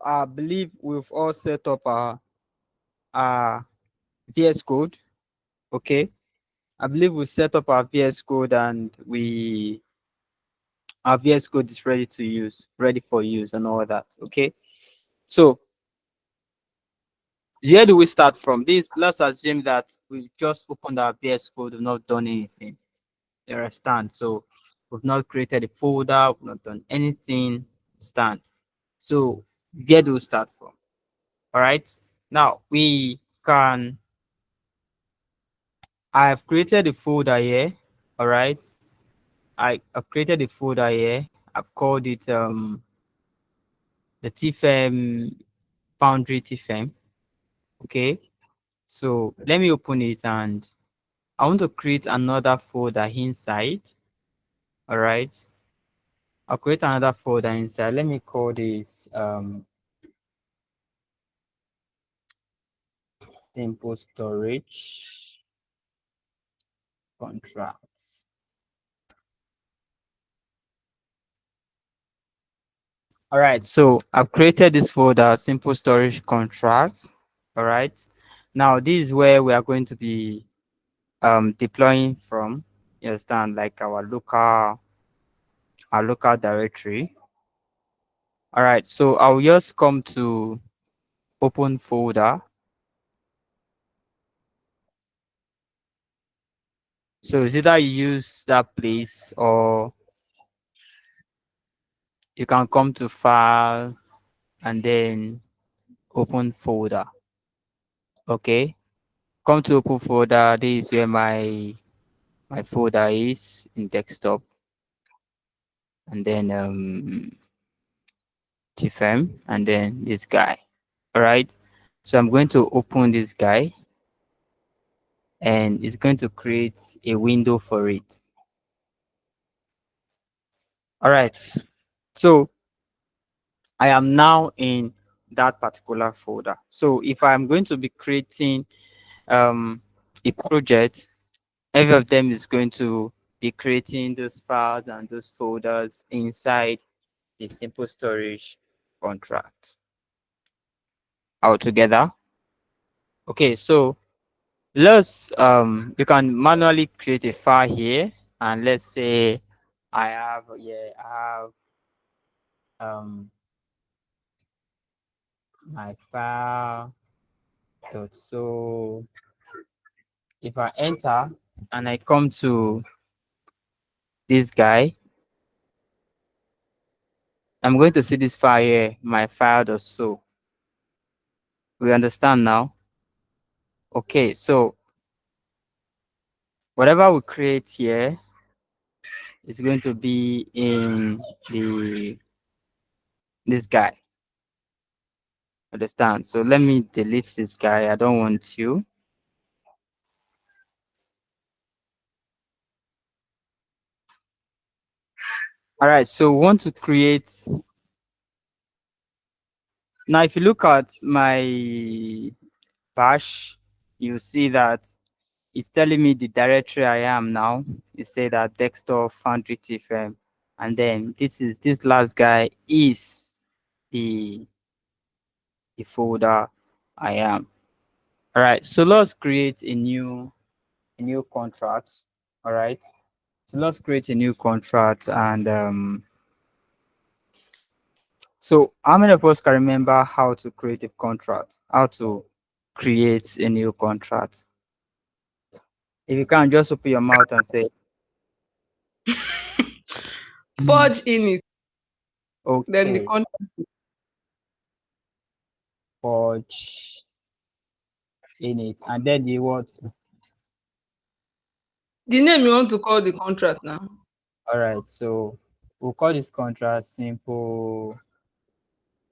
I believe we've all set up our VS Code. Okay. I believe we set up our VS Code and our VS Code is ready to use, ready for use and all that. Okay. So where do we start from? This, let's assume that we just opened our VS Code, we've not done anything. You understand? So we've not created a folder, we've not done anything. Stand. So where do we start from? All right. Now we can. I have created a folder here. All right. I've created a folder here. I've called it the TFM boundary TFM. Okay. So let me open it and I want to create another folder inside. All right. I'll create another folder inside. Let me call this simple storage contracts. All right, so I've created this folder, simple storage contracts. All right, now this is where we are going to be deploying from. You understand, like our local directory. All right, so I'll just come to open folder. So it's either you use that place or you can come to file and then open folder. Okay, come to open folder. This is where my folder is in desktop, and then TFM, and then this guy. All right, so I'm going to open this guy and it's going to create a window for it. All right, so I am now in that particular folder. So if I'm going to be creating a project, every of them is going to be creating those files and those folders inside the simple storage contract altogether. Okay, so let's you can manually create a file here, and let's say I have my file dot so if I enter and I come to this guy, I'm going to see this file here, my file dot so. We understand now? Okay, so whatever we create here is going to be in the this guy. Understand? So let me delete this guy. I don't want you. All right, so we want to create. Now, if you look at my bash, you see that it's telling me the directory I am now. You say that desktop foundry TFM, and then this last guy is the folder I am. All right, so let's create a new contract. All right, so let's create a new contract and so how many of us can remember how to create a contract, how to create a new contract? If you can, just open your mouth and say, Forge in it, then the okay, contract. forge in it. And then the what? The name you want to call the contract now. All right, so we'll call this contract simple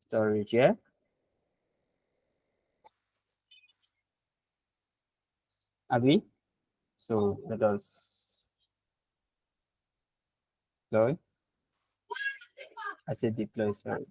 storage, yeah? Abby? So let us deploy. I said deploy, sorry.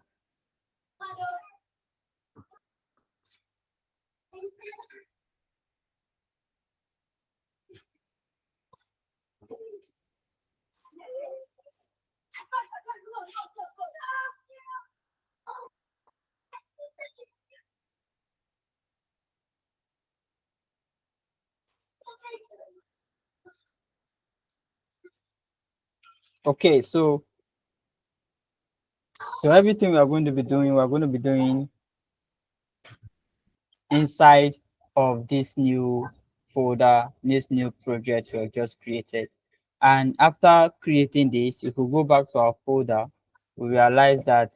Okay, so everything we're going to be doing, we're going to be doing inside of this new folder, this new project we have just created. And after creating this, if we go back to our folder, we realize that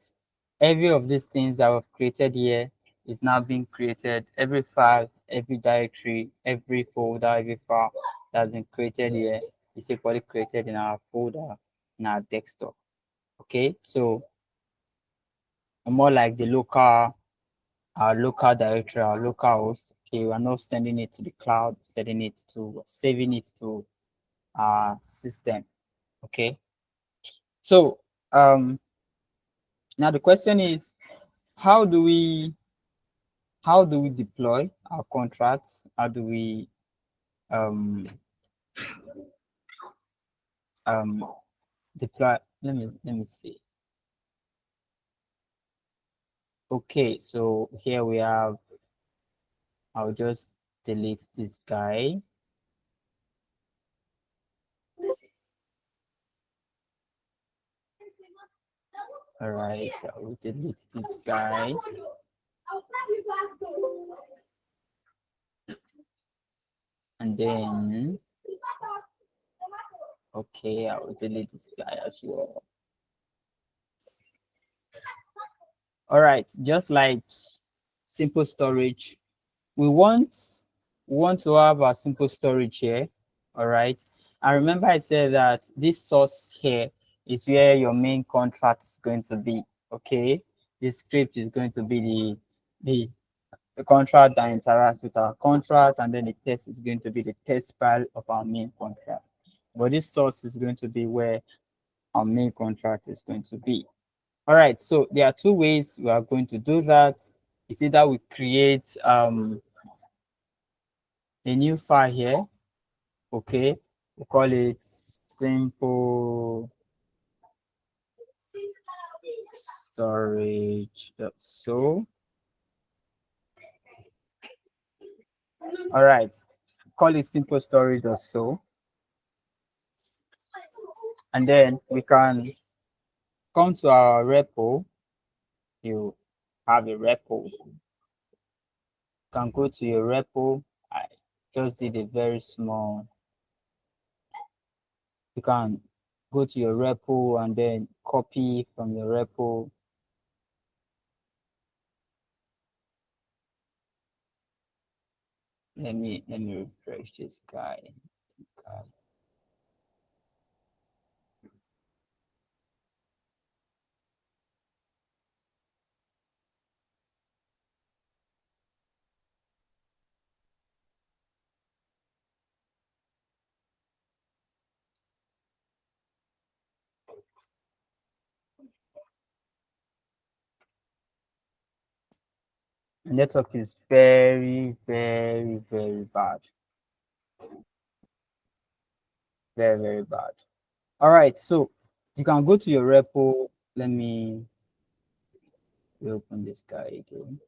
every of these things that we've created here is now being created. Every file, every directory, every folder, every file that's been created here is equally created in our folder, in our desktop. Okay, so more like the local, our local directory, our local host. Okay, we're not sending it to the cloud, saving it to our system. Okay, so now the question is, how do we deploy our contracts? How do we um um deploy? Let me see. Okay, so here we have, I'll just delete this guy. All right, so I will delete this guy. And then, okay, I will delete this guy as well. All right, just like simple storage, we want to have a simple storage here. All right, and remember I said that this source here is where your main contract is going to be. Okay, this script is going to be the contract that interacts with our contract, and then the test is going to be the test file of our main contract. But this source is going to be where our main contract is going to be. All right, so there are two ways we are going to do that. It's either we create a new file here. Okay, we call it simple storage. So, all right, call it simple storage or so, and then we can come to our repo. You have a repo. You can go to your repo. I just did a very small. You can go to your repo and then copy from your repo. Let me refresh this guy. The network is very, very, very bad. Very, very bad. All right, so you can go to your repo. Let me open this guy again.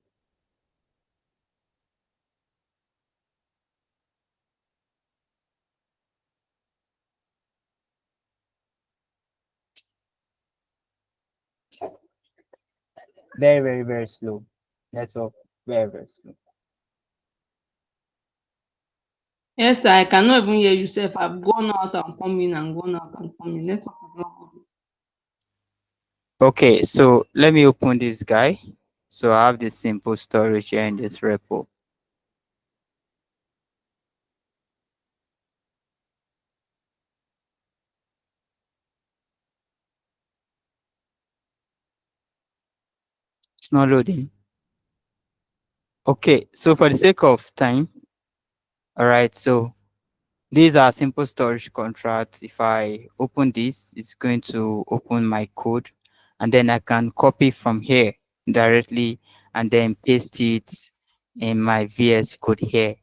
Very, very, very slow. Network, very, very slow. Yes, sir, I cannot even hear you, sir. I've gone out and come in and gone out and come in. Network is not good. Okay, so let me open this guy. So I have this simple storage here in this repo. It's not loading. Okay, so for the sake of time, all right, so these are simple storage contracts. If I open this, it's going to open my code, and then I can copy from here directly and then paste it in my VS Code here.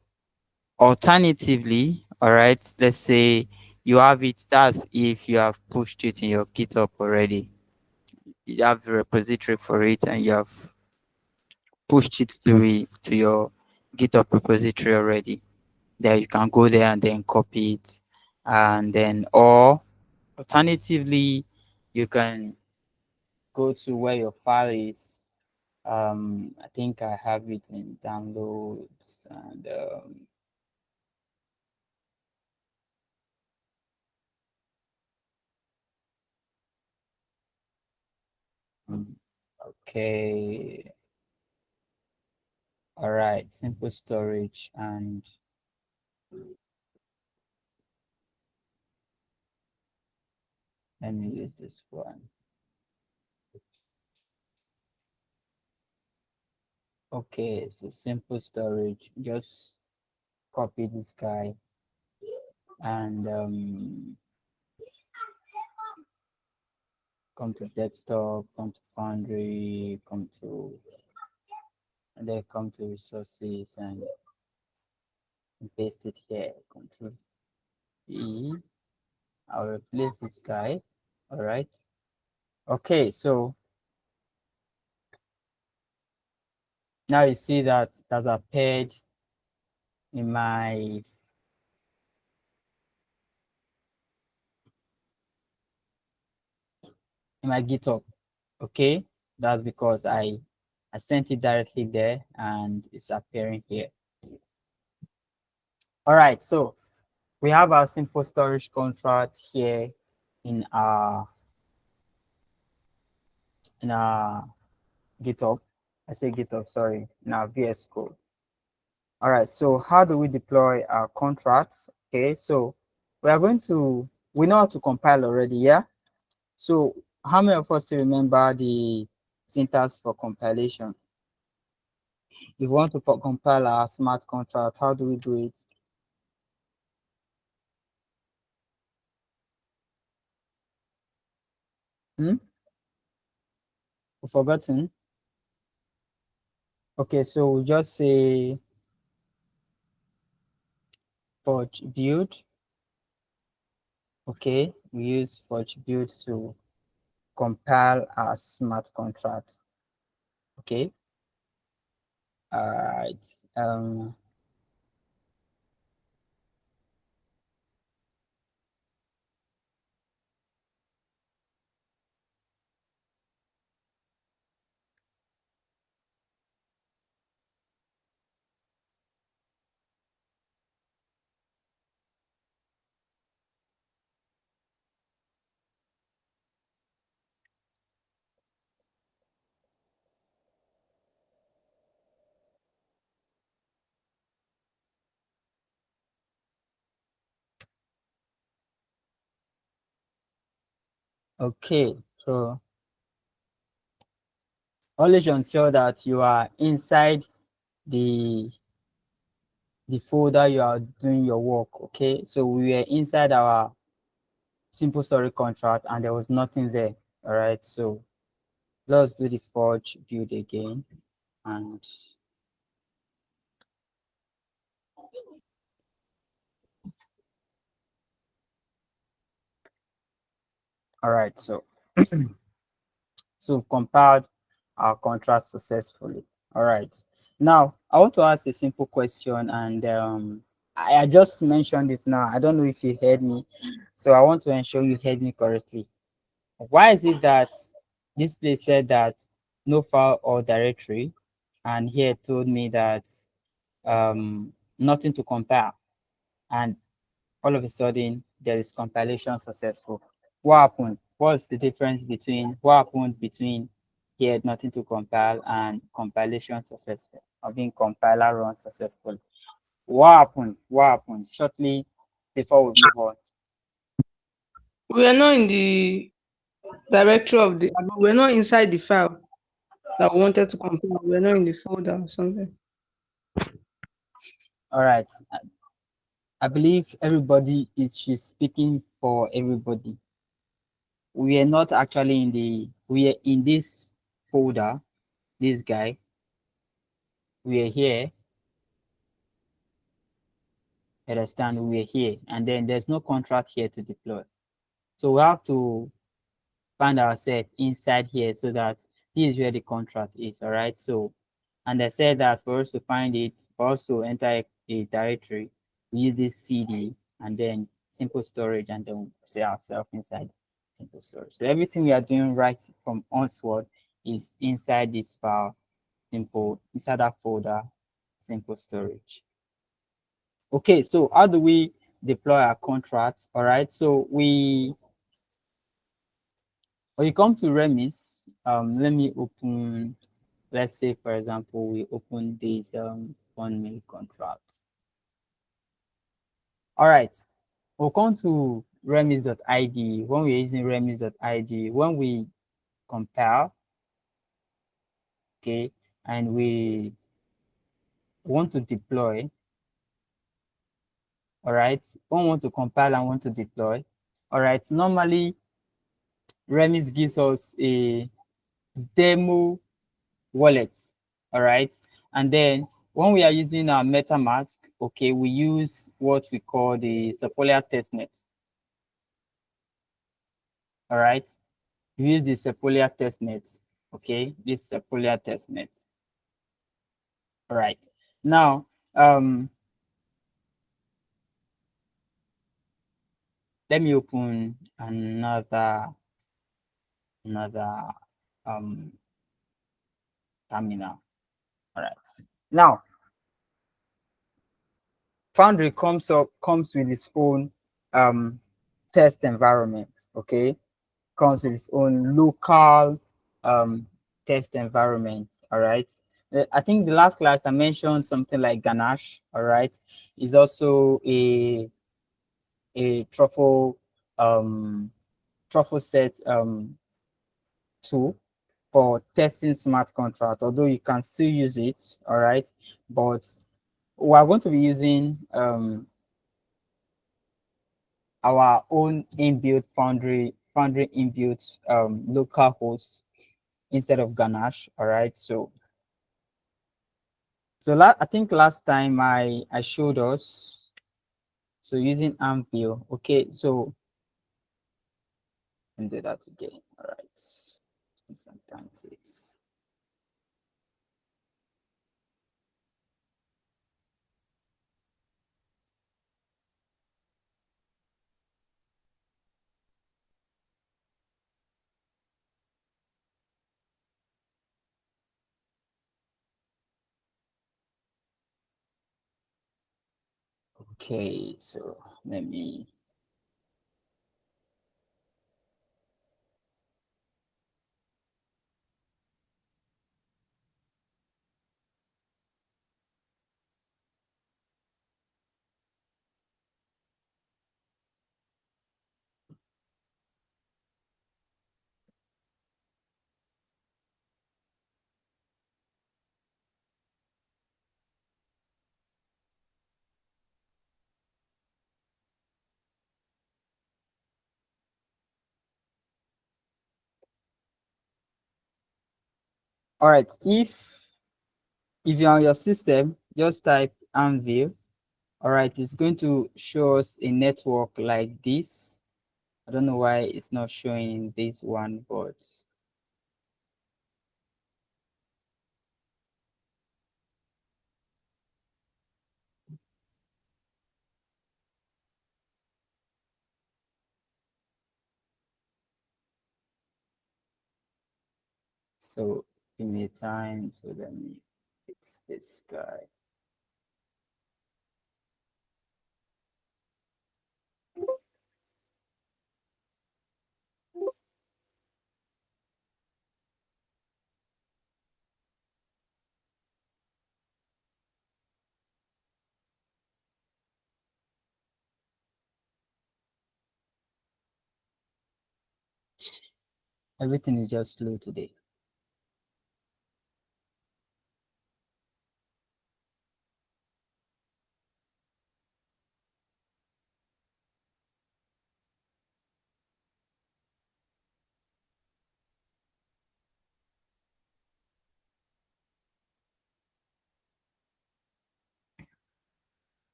Alternatively, all right, let's say you have it, that's if you have pushed it in your GitHub already. You have the repository for it and you have pushed it to your GitHub repository already. There you can go there and then copy it, and then or Alternatively, you can go to where your file is. I think I have it in downloads and okay. All right, simple storage, and let me use this one. Okay, so simple storage, just copy this guy and come to desktop, come to Foundry, come to, and then come to resources and paste it here. Control E. I'll replace this guy. All right. Okay, so now you see that it has appeared in my GitHub. Okay, that's because I sent it directly there and it's appearing here. All right, so we have our simple storage contract here in our in our GitHub. I say GitHub, sorry, in our VS Code. All right, so how do we deploy our contracts? Okay, so we know how to compile already, yeah? So how many of us still remember the syntax for compilation? If we want to compile our smart contract, how do we do it? Hmm? We've forgotten? Okay, so we just say forge build. Okay, we use forge build to compile our smart contract. Okay, all right. Okay, so always ensure that you are inside the folder you are doing your work. Okay, so we were inside our simple story contract and there was nothing there. All right, so let's do the forge build again. And all right, so so we've compiled our contract successfully. All right, now I want to ask a simple question, and I just mentioned it now. I don't know if you heard me, so I want to ensure you heard me correctly. Why is it that this place said that no file or directory, and here told me that nothing to compare, and all of a sudden there is compilation successful? What happened? What's the difference between what happened between here nothing to compile and compilation successful, or being compiler run successful? What happened? What happened? Shortly before we move on. We are not in the directory of we're not inside the file that we wanted to compile. We're not in the folder or something. All right. I believe everybody is she's speaking for everybody. We are not actually we are in this folder, this guy. We are here. Understand? We are here, and then there's no contract here to deploy. So we have to find ourselves inside here so that this is where the contract is. All right. So, and I said that for us to find it, for us to enter a directory, we use this CD and then simple storage, and then we see ourselves inside simple storage. So everything we are doing right from onward is inside this file, simple, inside that folder, simple storage. Okay, so how do we deploy our contracts? All right, so when you come to Remis, let me open, let's say, for example, we open this 1 mil contract. All right, we'll come to remis.id. When we're using remis.id, when we compile, okay, and we want to deploy, all right, when we want to compile and want to deploy, all right, normally Remis gives us a demo wallet, all right, and then when we are using our MetaMask, okay, we use what we call the Sepolia testnet, all right. We use the Sepolia testnet, okay, this Sepolia testnet. All right, now let me open another terminal. All right, now Foundry comes with its own test environment, okay, comes with its own local test environment. All right, I think the last class I mentioned something like Ganache, all right, is also a truffle set tool for testing smart contract, although you can still use it, all right, but we are going to be using our own inbuilt foundry inbuilt local host instead of Ganache, all right. So I think last time I showed us, so using Anvil, okay, so and do that again, all right. Sometimes it's okay, so let me, all right, if you're on your system, just type Anvil. All right, it's going to show us a network like this. I don't know why it's not showing this one, but so give me time. So let me fix this guy. Everything is just slow today.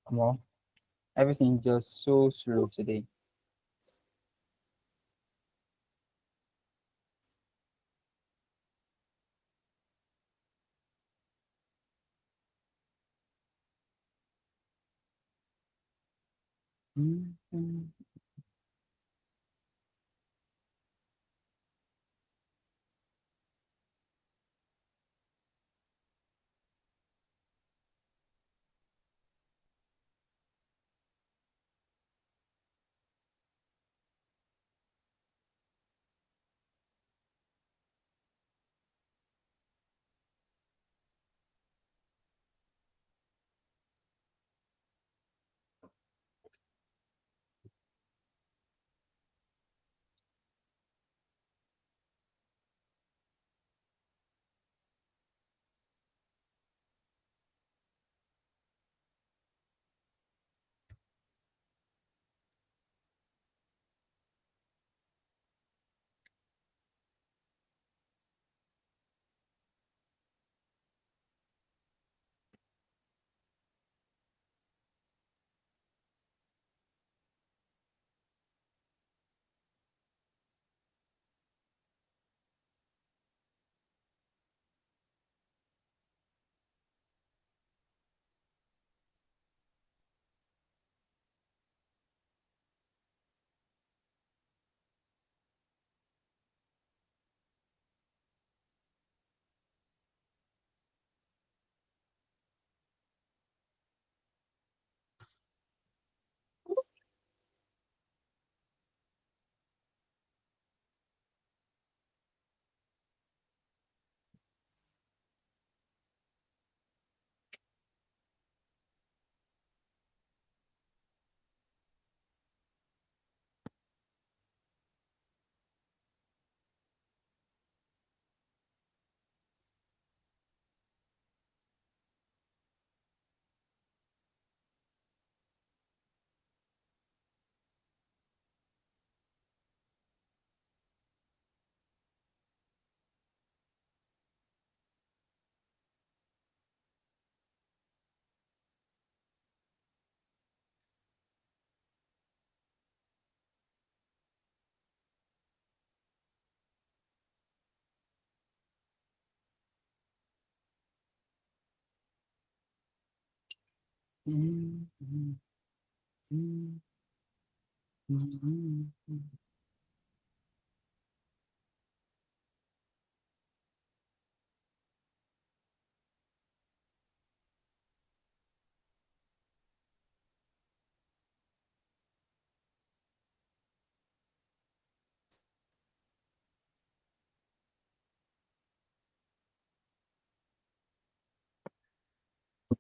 Come on. Everything is just so slow today. Mhm. Mhm. Mhm. Mhm.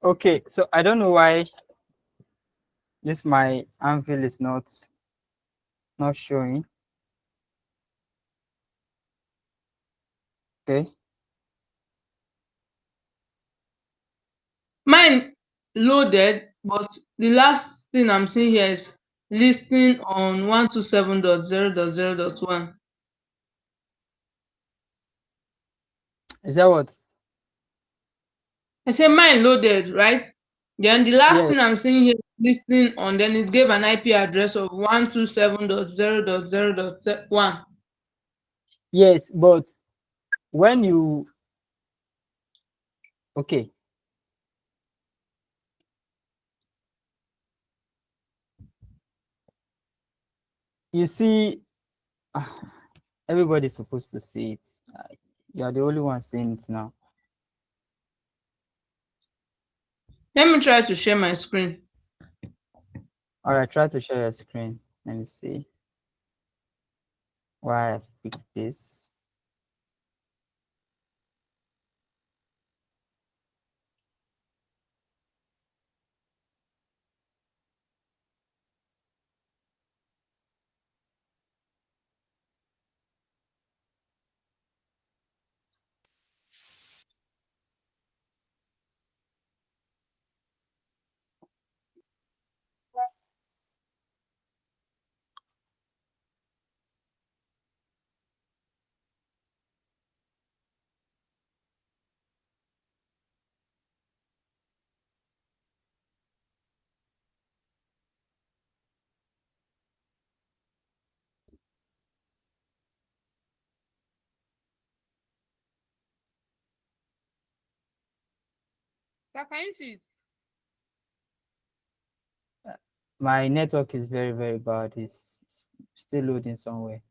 Okay, so I don't know why this my anvil is not showing. Okay. Mine loaded, but the last thing I'm seeing here is listing on 127.0.0.1. Is that what? I say mine loaded, right? Then the last thing Yes. I'm seeing here is listing on, then it gave an IP address of 127.0.0.1. Yes, but when you okay, you see, everybody's supposed to see it. You're the only one seeing it now. Let me try to share my screen. All right, try to share your screen. Let me see why I fixed this. Can you see it? My network is very, very bad. It's still loading somewhere.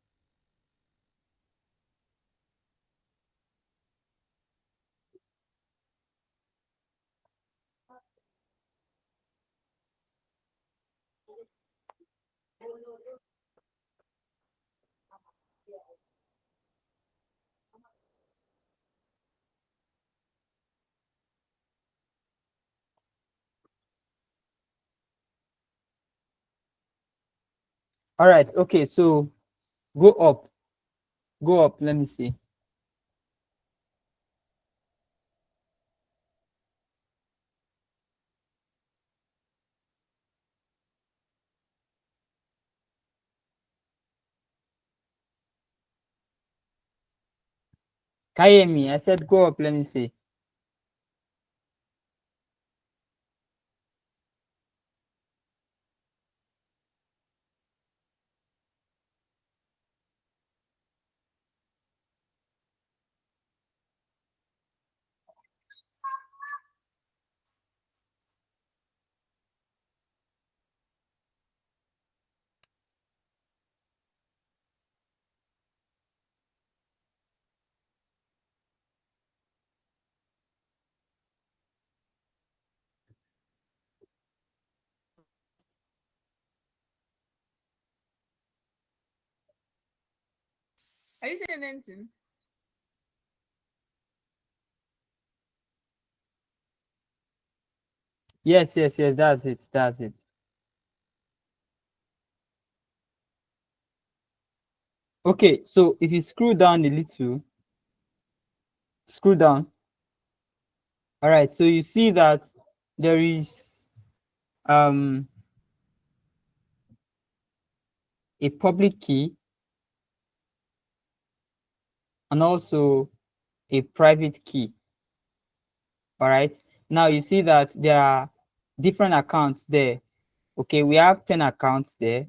All right. Okay. So go up. Go up. Let me see. Can you hear me? I said go up. Let me see. Are you saying anything? Yes, yes, yes. That's it. That's it. Okay. So if you scroll down a little, scroll down. All right. So you see that there is um a public key and also a private key. All right. Now you see that there are different accounts there. Okay, we have 10 accounts there,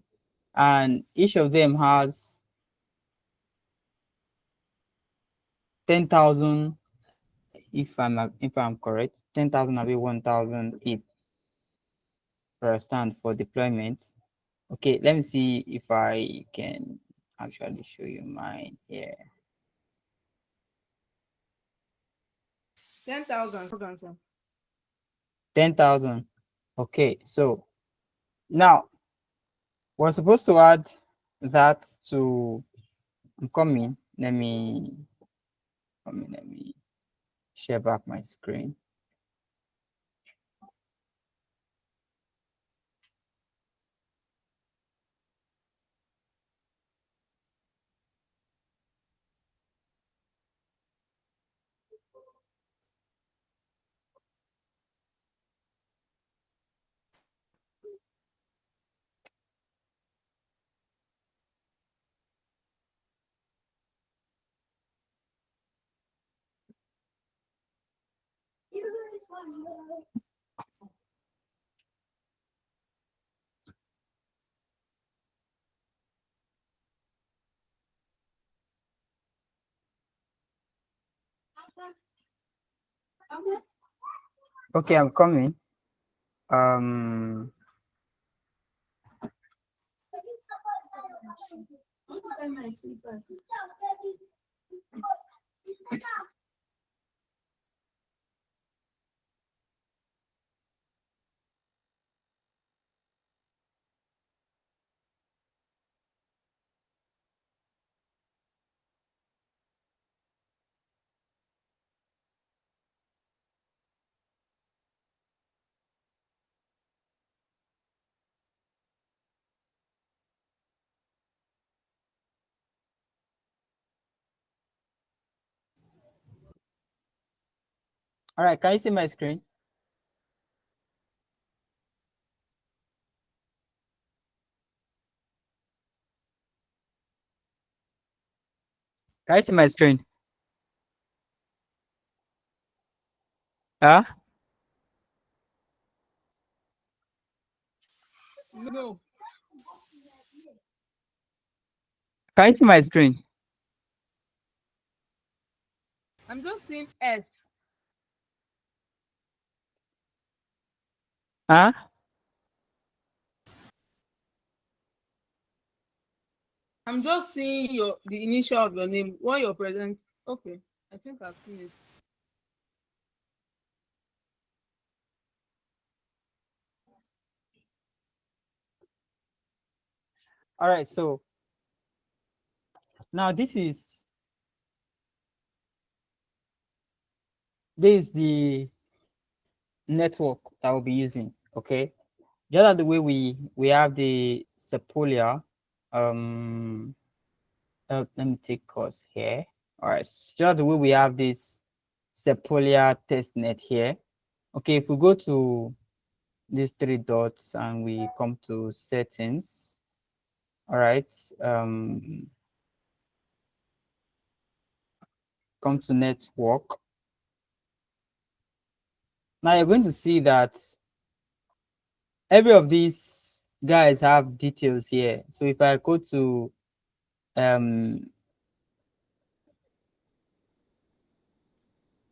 and each of them has 10,000. If I'm correct, 10,000 will be 1,008 per stand for deployment. Okay, let me see if I can actually show you mine here. 10,000. 10,000. Okay, so now we're supposed to add that to. I'm coming. Let me share back my screen. Okay, I'm coming. Um, all right, can you see my screen? Can you see my screen? Huh? No. Can you see my screen? I'm just seeing S. Huh? I'm just seeing the initial of your name. What your present? Okay, I think I've seen it. All right. So now this is the network that we'll be using. Okay. Just like the way we have the Sepolia. Um. Let me take course here. All right. Just like the way we have this Sepolia testnet here. Okay. If we go to these three dots and we come to settings. All right. Come to network. Now you're going to see that every of these guys have details here. So if I go to um,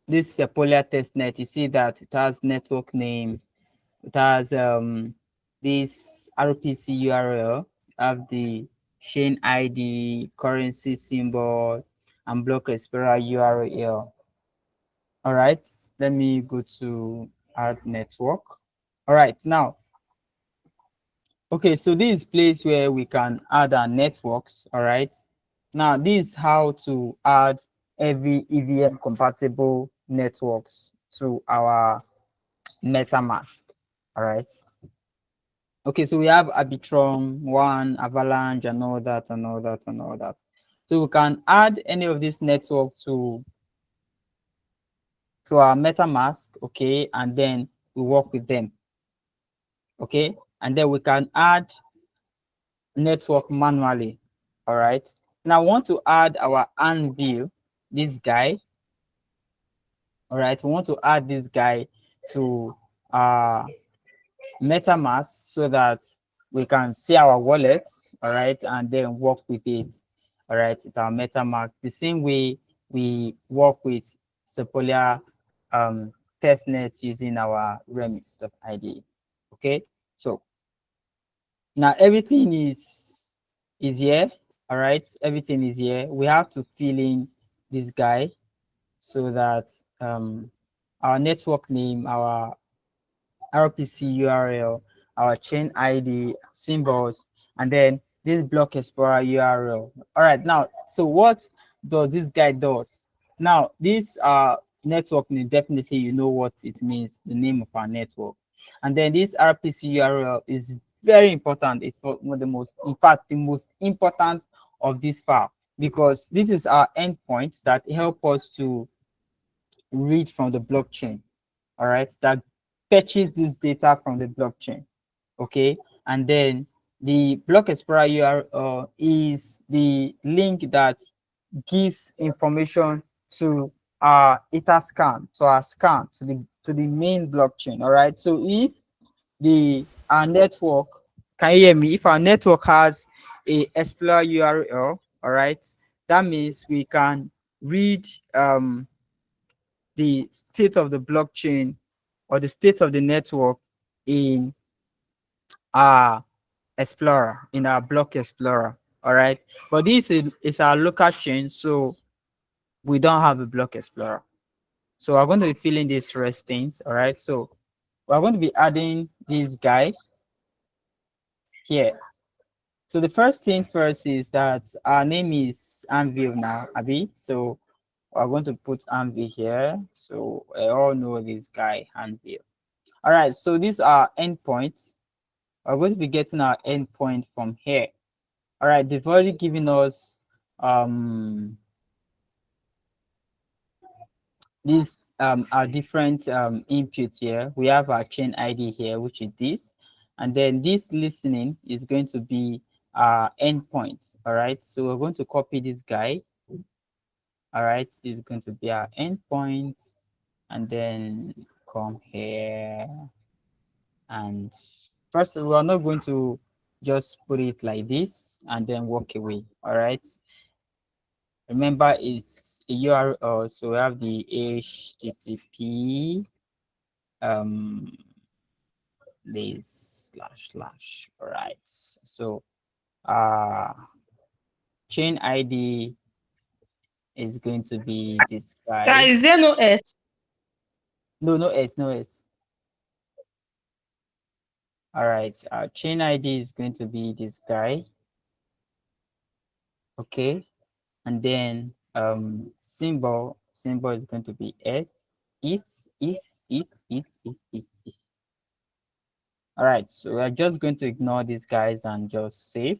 this Sepolia testnet, you see that it has network name, it has this RPC URL, have the chain ID, currency symbol, and block explorer URL. All right, let me go to add network. All right, now, okay, so this is place where we can add our networks. All right, now this is how to add every EVM compatible networks to our MetaMask. All right. Okay, so we have Arbitrum, One, Avalanche, and all that, and all that, and all that. So we can add any of this network to our MetaMask, okay, and then we work with them, okay, and then we can add network manually. All right. Now I want to add our Anvil, this guy. All right, we want to add this guy to uh MetaMask so that we can see our wallets, all right, and then work with it, all right, with our MetaMask, the same way we work with Sepolia testnet using our remix.id. Okay, so now everything is here, all right, everything is here. We have to fill in this guy so that our network name, our RPC URL, our chain ID, symbols, and then this block explorer URL. All right, now, so what does this guy does? Now, this network name, definitely you know what it means, the name of our network. And then this RPC URL is very important. It's one of the most, in fact, the most important of this file, because this is our endpoints that help us to read from the blockchain, all right, that fetches this data from the blockchain, okay, and then the block explorer URL is the link that gives information to our Etherscan, to our scan, to the main blockchain, all right. So if the our network, can you hear me, if our network has a explorer URL, all right, that means we can read the state of the blockchain or the state of the network in our explorer, in our block explorer. All right, but this is our local chain, so we don't have a block explorer. So we're going to be filling these rest things. All right, so we're going to be adding this guy here. So the first thing first is that our name is Anvil now, Abby. So we're going to put Anvil here. So I all know this guy, Anvil. All right, so these are endpoints. We're going to be getting our endpoint from here. All right, they've already given us these our different inputs here. We have our chain ID here, which is this, and then this listening is going to be our endpoint. All right, so we're going to copy this guy. All right, this is going to be our endpoint, and then come here. And first, we are not going to just put it like this and then walk away. All right. Remember, it's a URL, so we have the HTTP this // all right. So chain ID is going to be this guy. Is there no S? No, no S, no S. All right, chain ID is going to be this guy. Okay, and then symbol is going to be S. If if if. All right, so we're just going to ignore these guys and just save.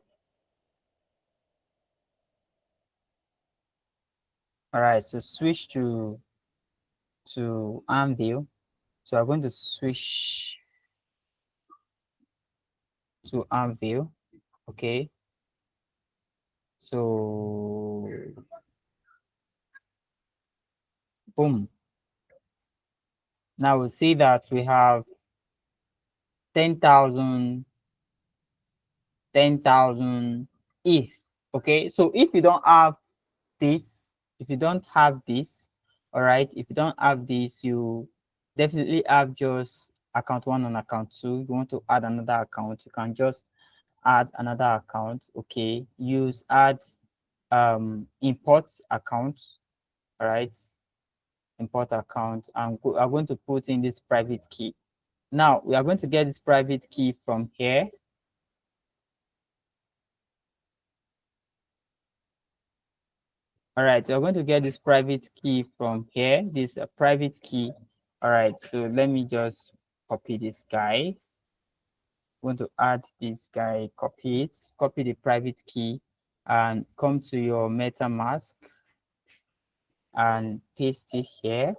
All right, so switch to Anvil. So I'm going to switch to Anvil. Okay, so boom. Now we see that we have 10,000 ETH. Okay, so if you don't have this, all right, if you don't have this, you definitely have just account 1 and account 2. You want to add another account, you can just add another account. Okay, use add import account. All right, import account, and I'm going to put in this private key. Now we are going to get this private key from here. All right, so we're going to get this private key from here. This private key. All right, so let me just copy this guy. I'm going to add this guy, copy it, copy the private key, and come to your MetaMask and paste it here.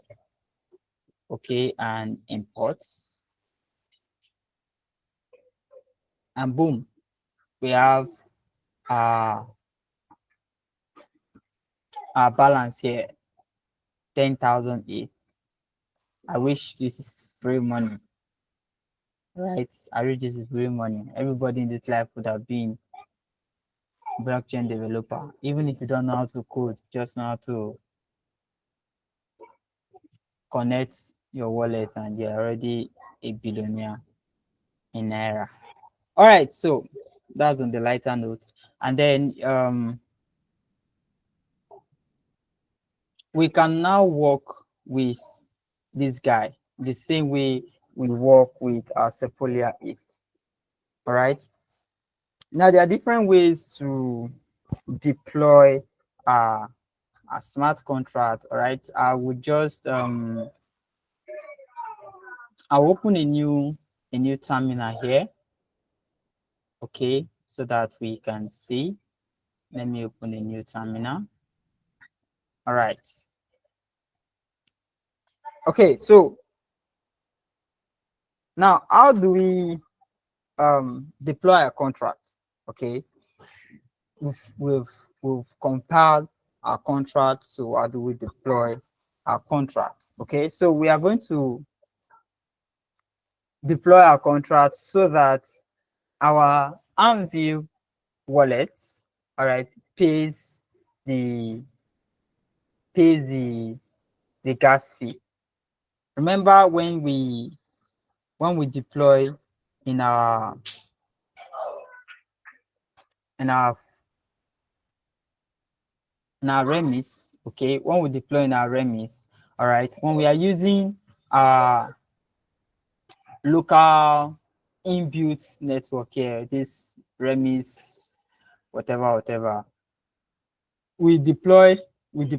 Okay, and import. And boom, we have our balance here, 10,000 ETH. I wish this is real money. Right, I wish this is real money. Everybody in this life would have been blockchain developer. Even if you don't know how to code, just know how to connect your wallet and you're already a billionaire in Naira. All right, so that's on the lighter note. And then we can now work with this guy the same way we work with our Sepolia ETH. All right. Now there are different ways to deploy a smart contract. All right. I would just I'll open a new terminal here. Okay, so that we can see. Let me open a new terminal. All right. Okay, so now how do we deploy a contract? Okay, we've compiled our contract. So how do we deploy our contracts? Okay, so we are going to deploy our contracts so that our Anvil wallet, all right, pays the gas fee. Remember when we deploy in our in our remis, okay, when we deploy in our remis, all right, when we are using our local inbuilt network here, this remis, whatever, we deploy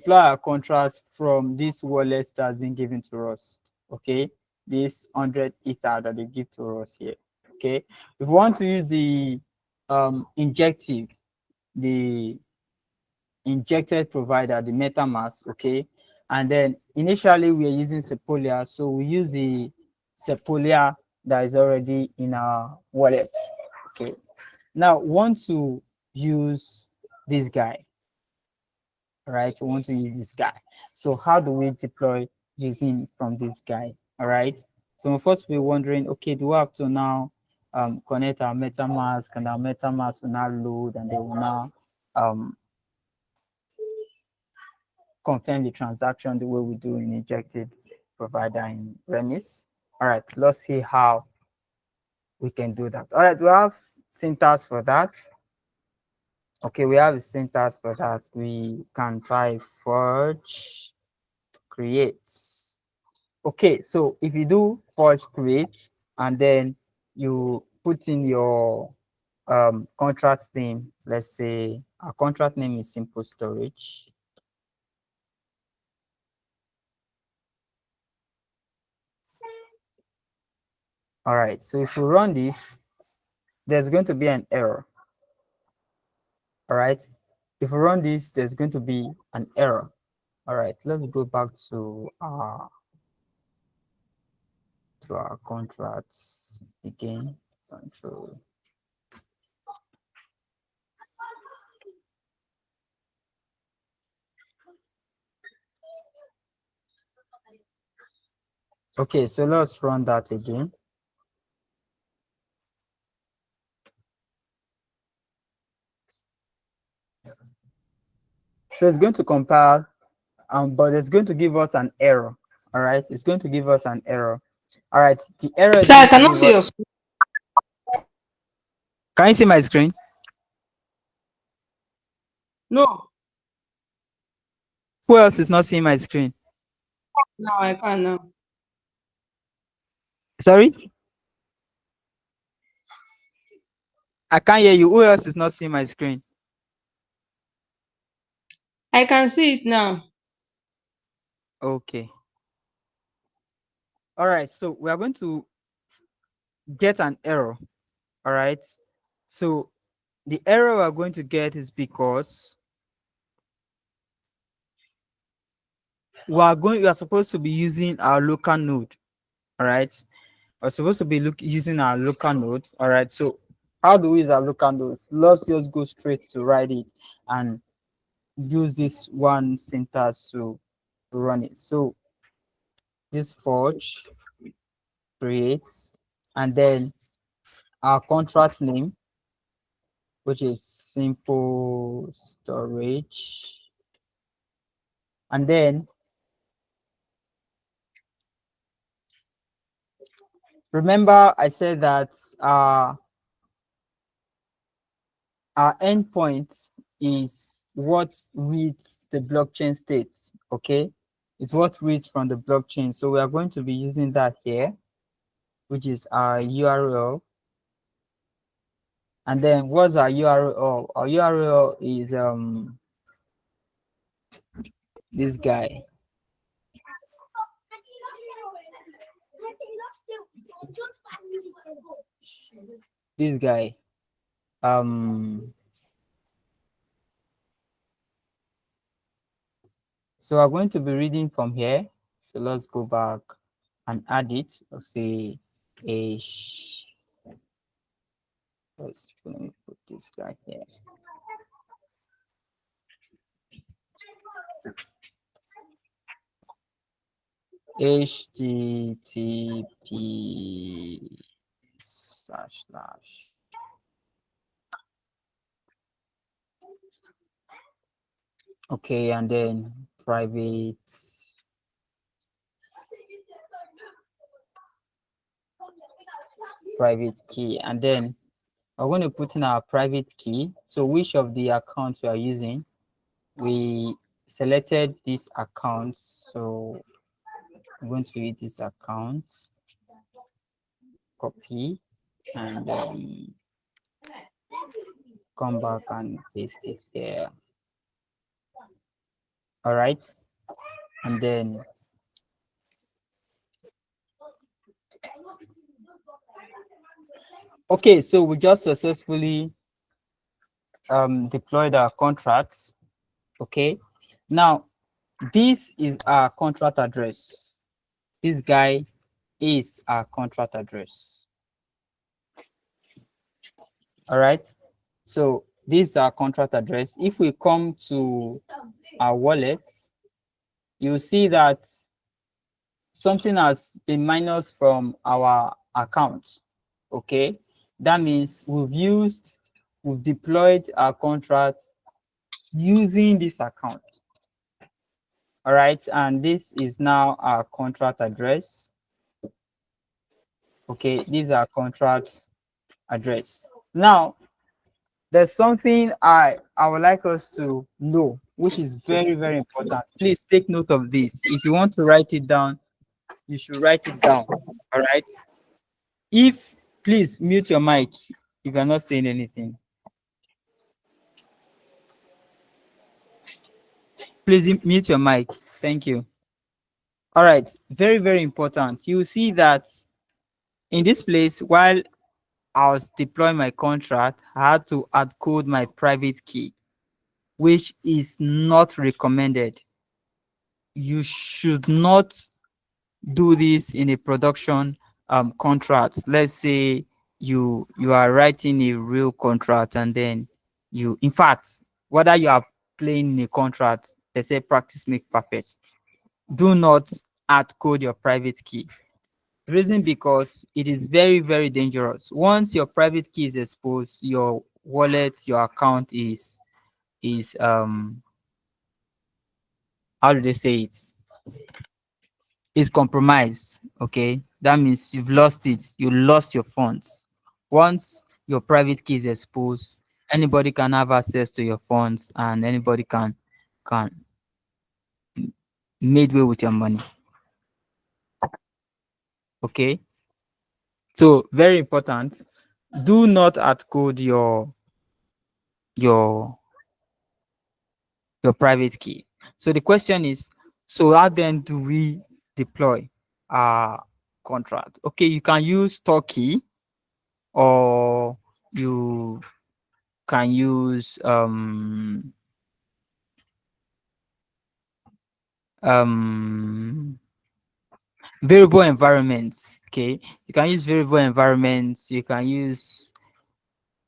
our contracts from this wallet that's been given to us. Okay, this 100 ether that they give to us here. Okay, if we want to use the injective, the injected provider, the MetaMask, okay, and then initially we are using Sepolia, so we use the Sepolia that is already in our wallet. Okay, now want to use this guy, right? We want to use this guy. So how do we deploy using from this guy? All right, so first we're wondering, okay, do we have to now connect our MetaMask, and our MetaMask will now load, and they will now confirm the transaction the way we do in injected provider in Remis. All right, let's see how we can do that. All right, we have syntax for that. Okay, we have a syntax for that. We can try forge create. Okay, so if you do forge create and then you put in your contract name, let's say our contract name is simple storage. All right, so if you run this, there's going to be an error. All right, if we run this, there's going to be an error. All right, let me go back to our contracts again. Control. Okay, so let's run that again. So it's going to compile, but it's going to give us an error. All right, it's going to give us an error. All right, the error is So I going to cannot give see us. your screen. Can you see my screen? No, Who else is not seeing my screen? now I can now. Sorry, I can't hear you. Who else is not seeing my screen? I can see it now. Okay. All right, so we are going to get an error. All right, so the error we're going to get is because we are supposed to be using our local node. All right, we're supposed to be using our local node. All right, so how do we use our local node? Let's just go straight to write it and use this one syntax to run it. So this forge creates, and then our contract name, which is simple storage, and then remember I said that our endpoint is what reads the blockchain state. Okay, it's what reads from the blockchain. So we are going to be using that here, which is our URL. And then what's our URL? Our URL is this guy. This guy. So we're going to be reading from here. So let's go back and add it. Let's say ish. Let me put this guy here. HTTP// okay, and then private key, and then we're going to put in our private key. So which of the accounts we are using? We selected this account, so I'm going to use this account, copy, and come back and paste it here. All right, and then okay, so we just successfully deployed our contracts. Okay, now this is our contract address. This guy is our contract address. All right, so this is our contract address. If we come to our wallets, you see that something has been minus from our account. Okay, that means we've deployed our contracts using this account. All right, and this is now our contract address. Okay, these are contracts address. Now, there's something I would like us to know, which is very, very important. Please take note of this. If you want to write it down, you should write it down. All right. If Please mute your mic if you're not saying anything. Please mute your mic. Thank you. All right. Very, very important. You see that in this place, while I was deploying my contract, I had to add code my private key, which is not recommended. You should not do this in a production contract. Let's say you are writing a real contract, and then in fact, whether you are playing in a contract, they say practice make perfect. Do not add code your private key. Reason because it is very, very dangerous. Once your private key is exposed, your wallet, your account is how do they say it? Is compromised. Okay, that means you've lost it. You lost your funds. Once your private key is exposed, anybody can have access to your funds, and anybody can make way with your money. Okay, so very important. Do not add code your your private key. So the question is, so how then do we deploy our contract? Okay, you can use store key, or you can use um variable environments. Okay, you can use variable environments, you can use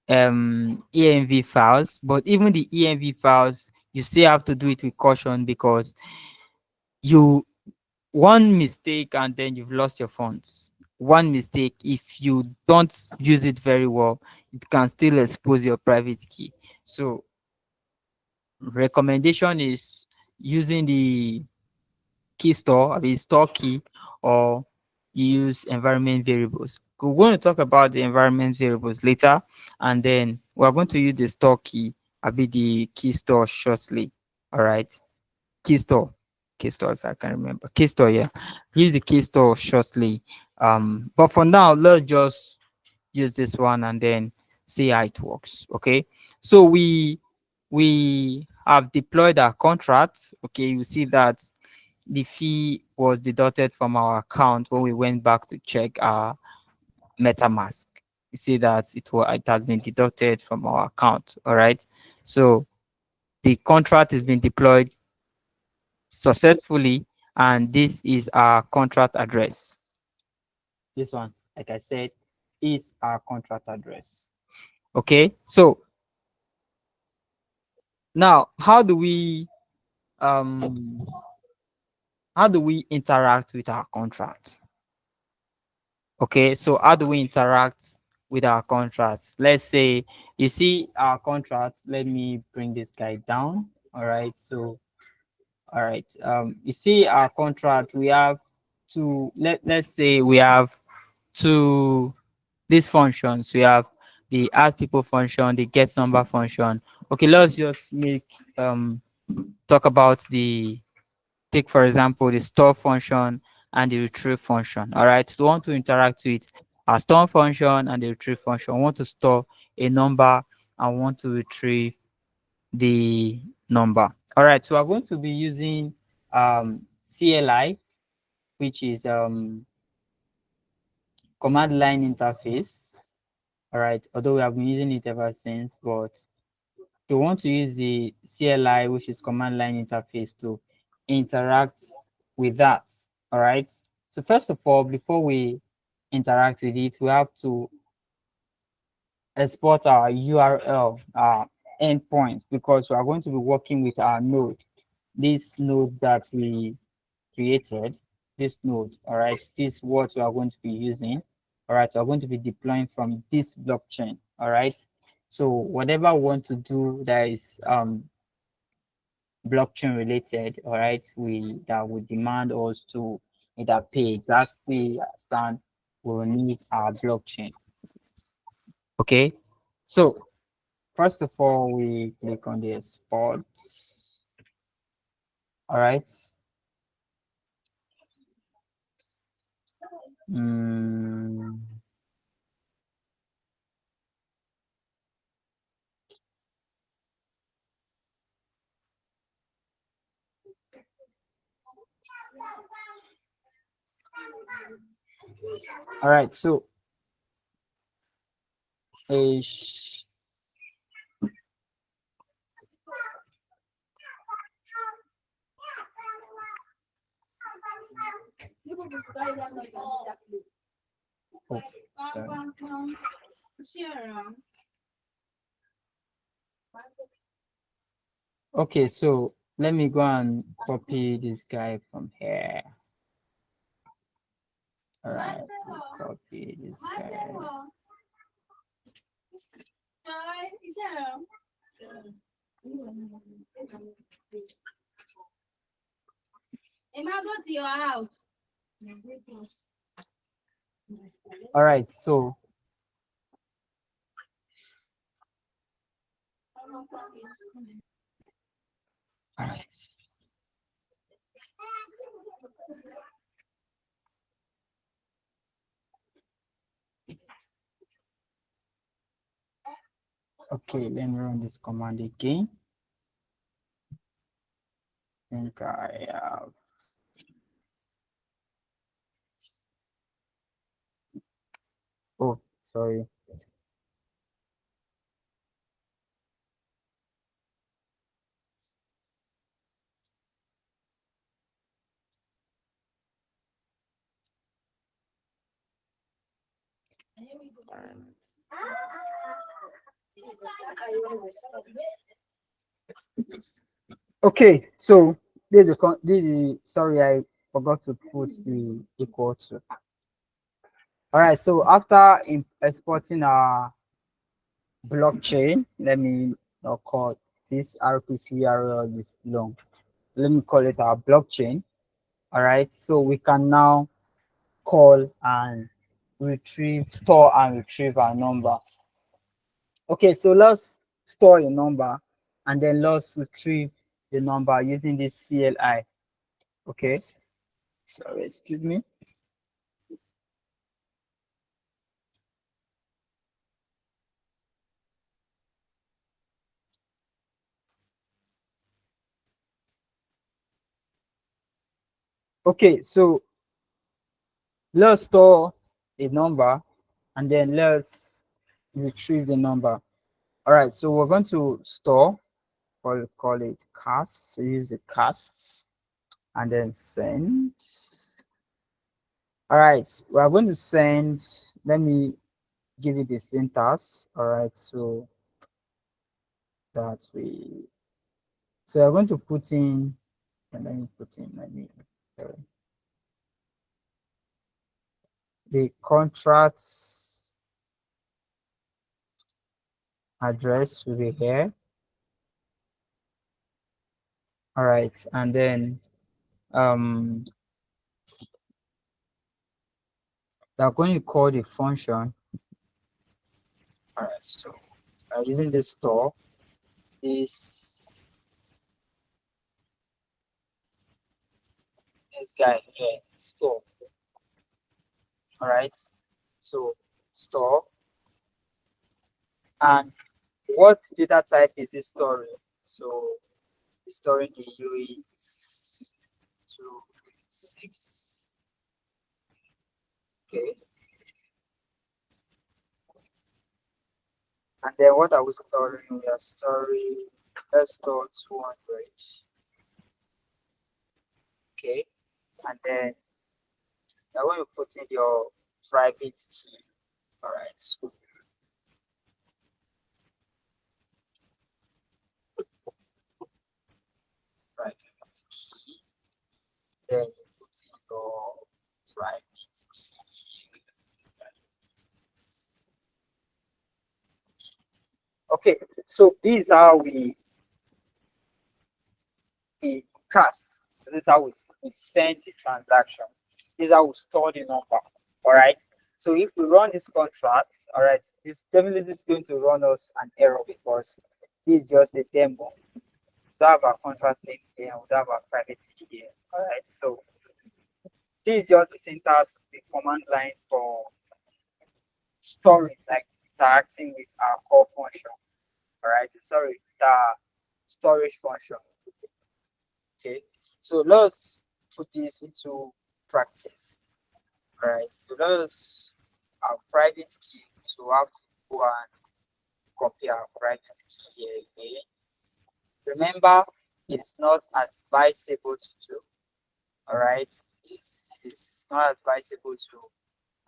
env files, but even the env files, you still have to do it with caution, because you one mistake and then you've lost your funds. One mistake, if you don't use it very well, it can still expose your private key. So recommendation is using the key store, I mean store key, or use environment variables. We're going to talk about the environment variables later, and then we're going to use the store key, I mean the key store shortly. All right, key store, key store, if I can remember, key store. Yeah, use the key store shortly. But for now, let's just use this one and then see how it works. Okay, so we have deployed our contract. Okay, you see that the fee was deducted from our account when we went back to check our MetaMask. You see that it has been deducted from our account. All right. So the contract has been deployed successfully, and this is our contract address. This one, like I said, is our contract address. Okay. So now um how do we interact with our contract? Okay, so how do we interact with our contracts? Let's say you see our contract. Let me bring this guy down. All right, so all right, you see our contract. We have let's say we have two these functions. We have the add people function, the get number function. Okay, let's just make talk about the take, for example, the store function and the retrieve function. All right, so we want to interact with our store function and the retrieve function. We want to store a number and want to retrieve the number. All right, so we're going to be using CLI, which is command line interface. All right, although we have been using it ever since, but you want to use the CLI, which is command line interface, to interact with that. All right. So first of all, before we interact with it, we have to export our URL endpoint, because we are going to be working with our node. This node that we created, this node. All right. This is what we are going to be using. All right. We're going to be deploying from this blockchain. All right. So whatever we want to do that is blockchain related, all right, we that would demand us to either pay gas fee, and we'll need our blockchain. Okay, so first of all, we click on the exports. All right. Mm, all right, so ish. Oh, sorry. Okay, so let me go and copy this guy from here. All right, so copy this guy. Go to your house. All right, so all right. Okay, let me run this command again. Think I have. Oh, sorry. Okay, so this is sorry, I forgot to put the equal to. All right, so after exporting our blockchain, let me not call this RPC URL is long. Let me call it our blockchain. All right, so we can now call and store and retrieve our number. Okay, so let's store a number and then let's retrieve the number using this CLI. Okay, sorry, excuse me. Okay, so let's store a number and then let's retrieve the number. All right, so we're going to store, or call it cast. So use the casts and then send. All right, we are going to send. Let me give it the syntax. All right, so that we. So we're going to put in. And let me put in. Sorry, the contracts address will be here. All right, and then they're going to call the function. All right, so using the store, this guy here, store. All right, so store, and what data type is it storing? So it's storing the UX 256. Okay, and then what are we storing? We are storing, let's store 200. Okay, and then you're going to put in your private key. All right, so private key, then you put in your private key. Okay, so this is how we cast. This is how we send the transaction. This is how we store the number. All right. So if we run this contract, all right, this definitely is going to run us an error because this is just a demo. We have our contract name here, we have our privacy here. All right, so this is just the syntax, the command line for storing, like interacting with our core function. All right, sorry, the storage function. Okay, so let's put this into practice. All right, so let's our private key. So we have to go and copy our private key here again. Remember, it's not advisable to do. All right, it's not advisable to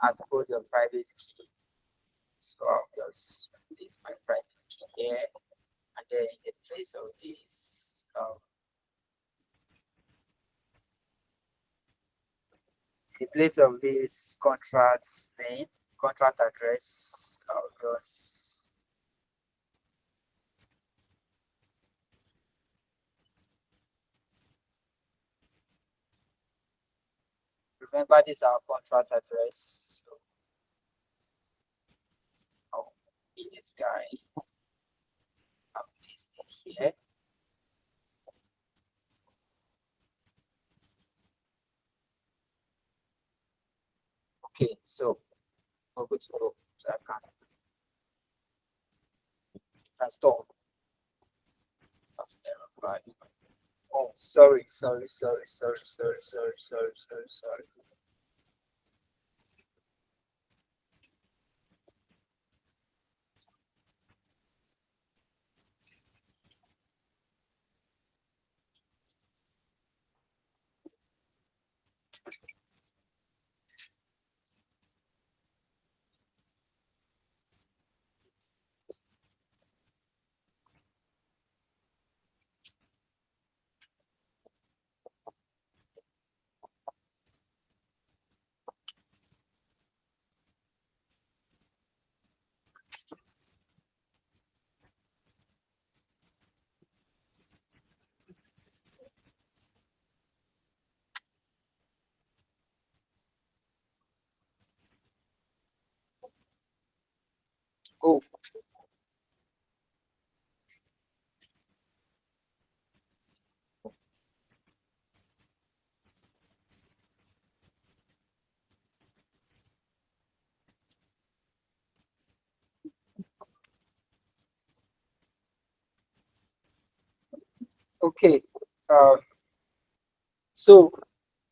upload your private key. So I'll just place my private key here, and then in the place of this, in place of this contract name, contract address, I'll just remember this our contract address. So I'll be this guy. I'll paste it here. Okay, so we're good to go. So I can store. That's error, right? Oh, sorry. Oh, okay. Um, so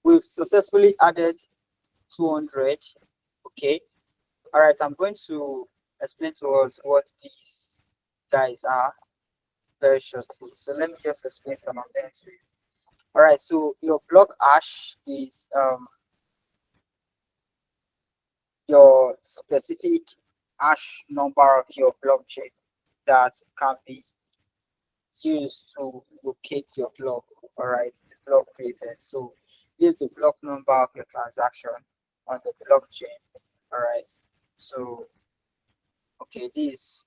we've successfully added 200. Okay. All right. I'm going to explain to us what these guys are very shortly. So let me just explain some of them to you. All right. So your block hash is your specific hash number of your blockchain that can be used to locate your block. All right, the block created. So this is the block number of your transaction on the blockchain. All right. So okay, this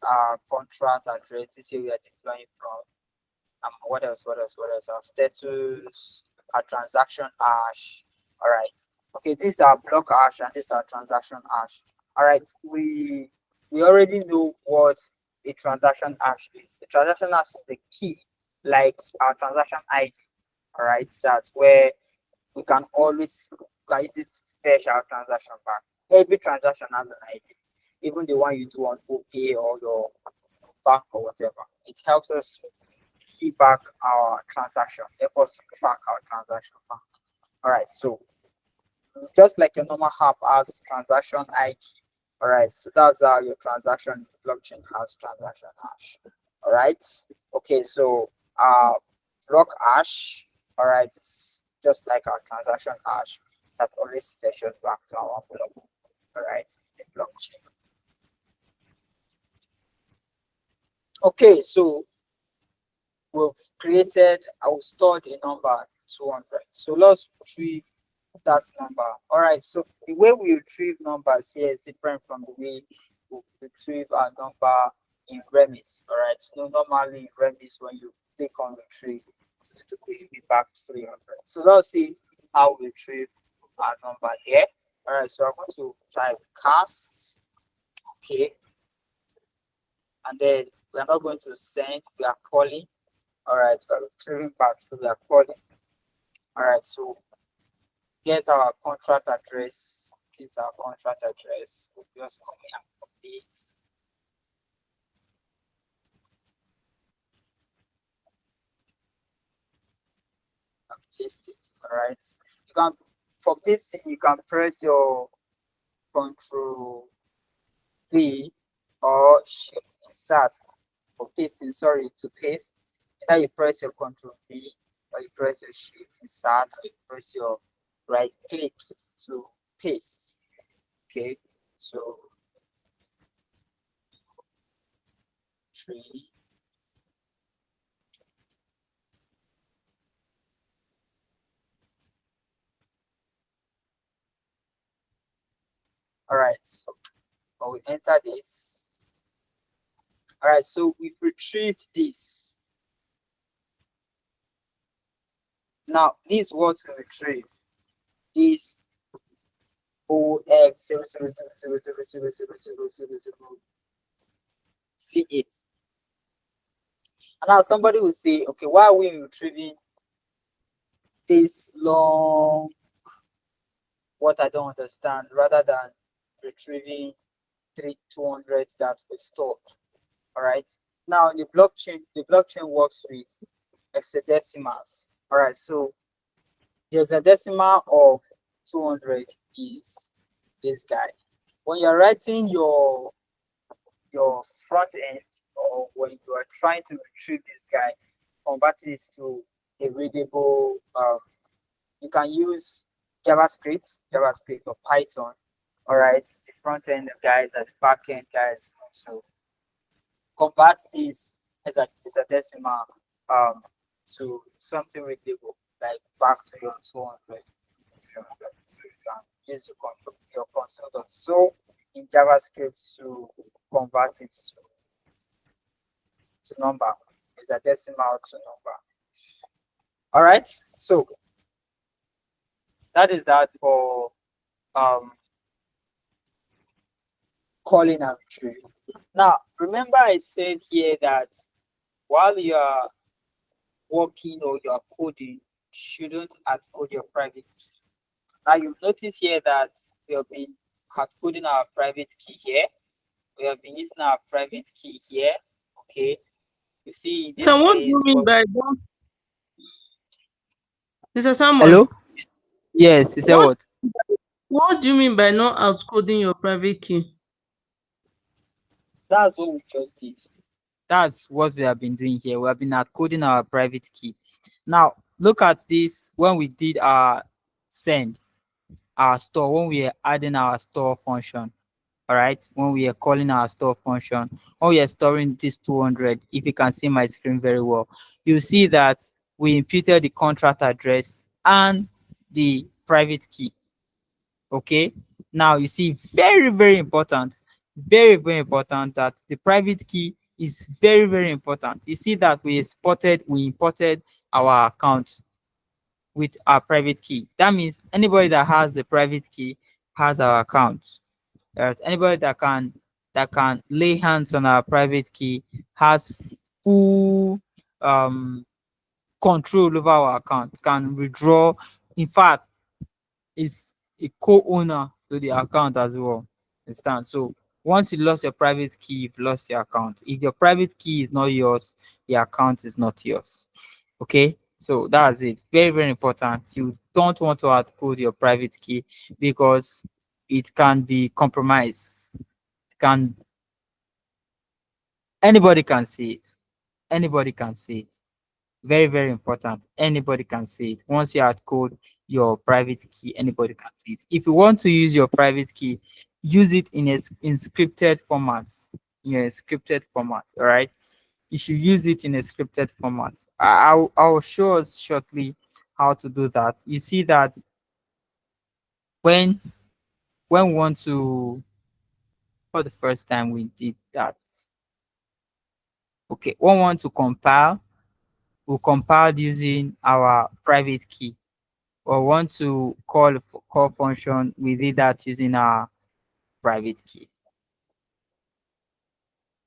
contract address. This is where we are deploying from. What else? Our status, our transaction hash. All right. Okay, these are block hash and these are transaction hash. All right. We already know what a transaction hash is. A transaction hash is the key, like our transaction ID. All right. That's where we can always use it to fetch our transaction back. Every transaction has an ID, even the one you do on OPay or your bank or whatever. It helps us keep back our transaction, help us to track our transaction back. All right, so just like your normal app has transaction ID. All right, so that's how your transaction blockchain has transaction hash. All right, okay, so block hash. All right, it's just like our transaction hash that always fetches back to our block. All right, the blockchain. Okay, so we've created, I will store the number 200. So let's retrieve that number. All right, so the way we retrieve numbers here is different from the way we retrieve our number in Remis. All right, so normally in Remis, when you click on retrieve, it's going to bring me back to 300. So let's see how we retrieve our number here. All right, so I'm going to type cast, okay, and then we are not going to send, we are calling. All right, we are retrieving back, so we are calling. All right, so get our contract address. This is our contract address. We'll just come here and copy it and paste it. All right, you can, for pasting, you can press your Control V or Shift Insert for pasting. Sorry, to paste. Either you press your Control V or you press your Shift Insert or you press your right click to paste. Okay, so 3. All right, so when we enter this, all right, so we've retrieved this. Now, this is what we retrieve. This OX 000000000. See it. And now somebody will say, okay, why are we retrieving this long, what I don't understand, rather than retrieving 200 that we stored? All right. Now the blockchain works with hexadecimals. All right. So the hexadecimal of 200 is this guy. When you're writing your front end, or when you are trying to retrieve this guy, convert it to a readable, you can use JavaScript or Python. All right. The front end guys and the back end guys also convert this as a decimal to something readable, like back to your 200. So you can use your console.so in JavaScript to convert it to number, is a decimal to number. All right, so that is that for calling and retrieve. Now, remember I said here that while you are working or you are coding, you shouldn't hard code your private key. Now, you've noticed here that we have been hard coding our private key here. We have been using our private key here. Okay, you see in this So what do you place. mean by don't, Mr. Samuel? Hello? Yes, you said What what? what do you mean by not outcoding your private key? That's what we just did. That's what we have been doing here. We have been hard coding our private key. Now, look at this when we did our send, our store, when we are adding our store function. All right, when we are calling our store function, when we are storing this 200, if you can see my screen very well, you see that we imputed the contract address and the private key. Okay, now you see, very important, very important, that the private key is very important. You see that we imported our account with our private key. That means anybody that has the private key has our account. Anybody that can lay hands on our private key has full control over our account, can withdraw. In fact, is a co-owner to the account as well. Understand? So once you lost your private key, you've lost your account. If your private key is not yours, the account is not yours. Okay, so that's it. Very important. You don't want to outcode your private key because it can be compromised. It can Anybody can see it. Anybody can see it. Very important. Anybody can see it. Once you hard code your private key, anybody can see it. If you want to use your private key, use it in a scripted format. In a scripted format, all right? You should use it in a scripted format. I'll show us shortly how to do that. You see that when we want to, for the first time we did that. Okay, when we want to compile, we'll compile using our private key. or want to call function, we did that using our private key.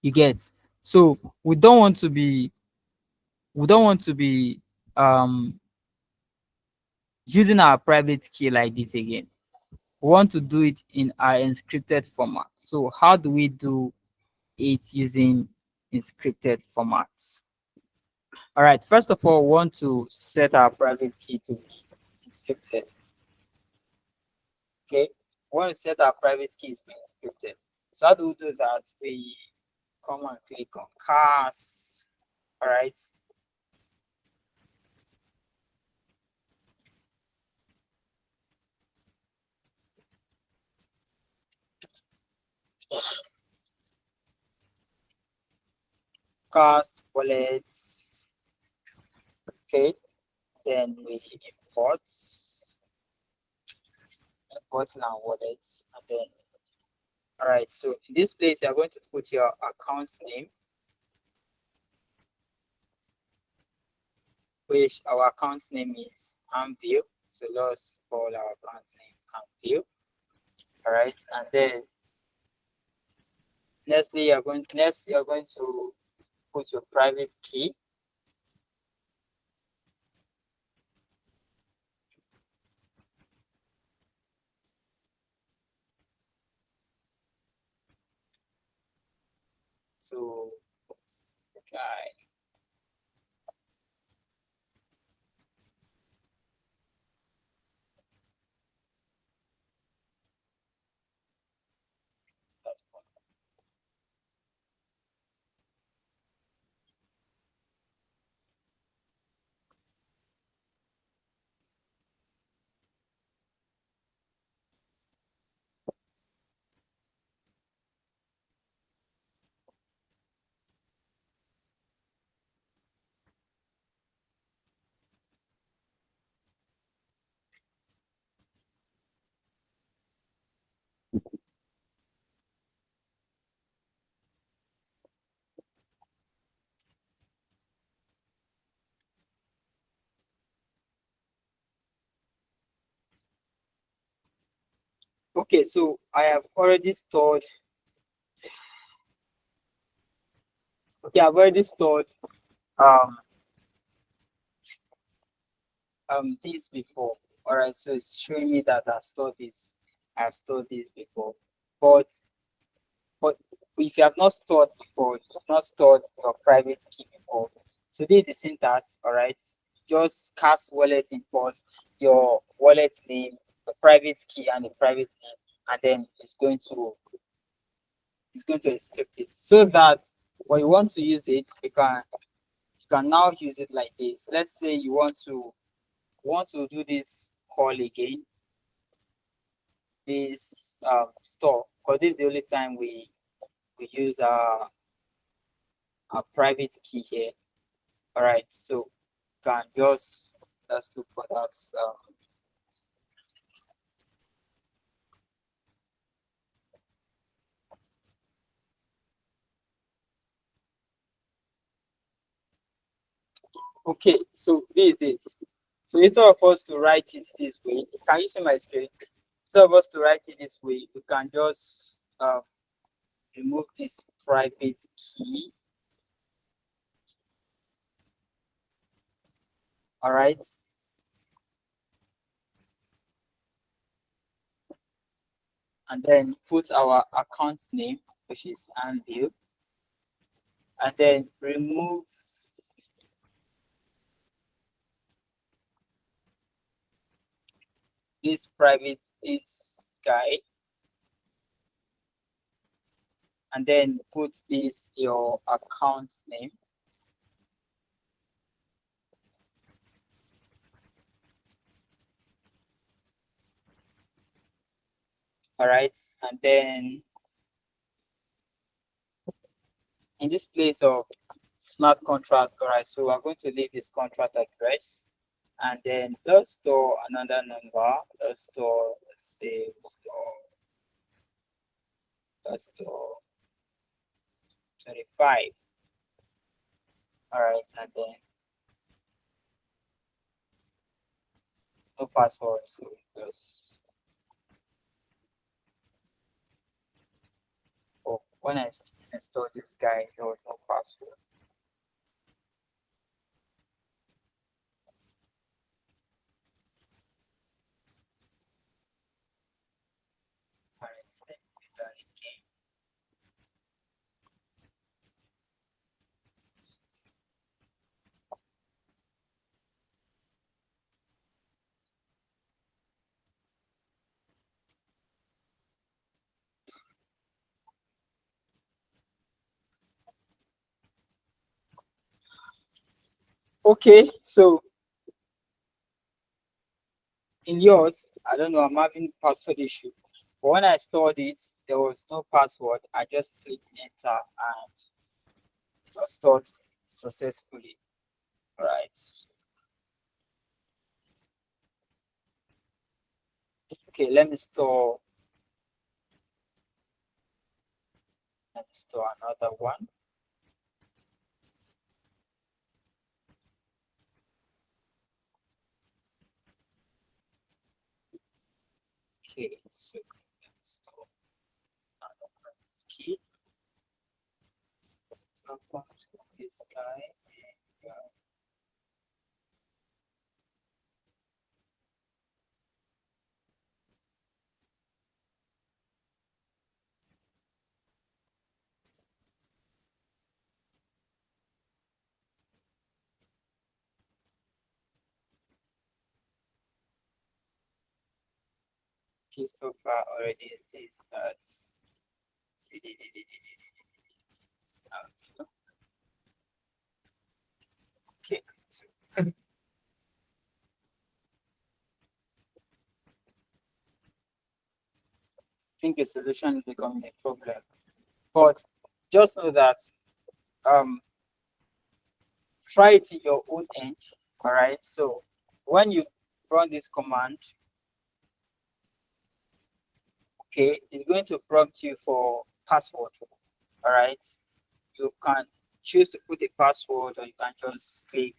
You get? So we don't want to be using our private key like this again. We want to do it in our encrypted format. So how do we do it using encrypted formats? All right, first of all, we want to set our private key to be encrypted. Okay, we want to set our private key to be encrypted. So how do we do that? We come and click on cast. All right. Cast wallets. Okay, then we import now wallets, and then all right. So in this place, you're going to put your account's name, which our account's name is Anvil. So let's call our account's name Anvil. All right, and then next you're going to put your private key. So try. Okay, so I have already stored. Okay, I've already stored um this before. All right, so it's showing me that I've stored this before. But if you have not stored before, you've not stored your private key before. So this is the syntax. All right, just cast wallet import your wallet name, the private key, and the private name, and then it's going to encrypt it so that when you want to use it, you can now use it like this. Let's say you want to do this call again, this store, because this is the only time we use our private key here. All right, so you can just let's look for that. Okay, so this is it. So instead of us to write it this way, can you see my screen? Instead of us to write it this way, we can just remove this private key. All right. And then put our account name, which is Anvil, and then remove this guy, and then put this your account name. All right, and then in this place of smart contract, all right, so we're going to leave this contract address, and then let's store another number. Let's store, let's store 25. All right, and then no password. So just when I installed this guy, there was no password. Alright, let me do that again. Okay, so in yours, I don't know, I'm having password issue. But when I stored it, there was no password. I just clicked enter and it was stored successfully. Right. Okay, let me store another one. Okay, so let me store another key. So I'm going to this guy and Christopher already says that. Okay, so I think the solution is becoming a problem. But just know that um try it in your own end. All right. So when you run this command, okay, it's going to prompt you for password. All right. You can choose to put a password or you can just click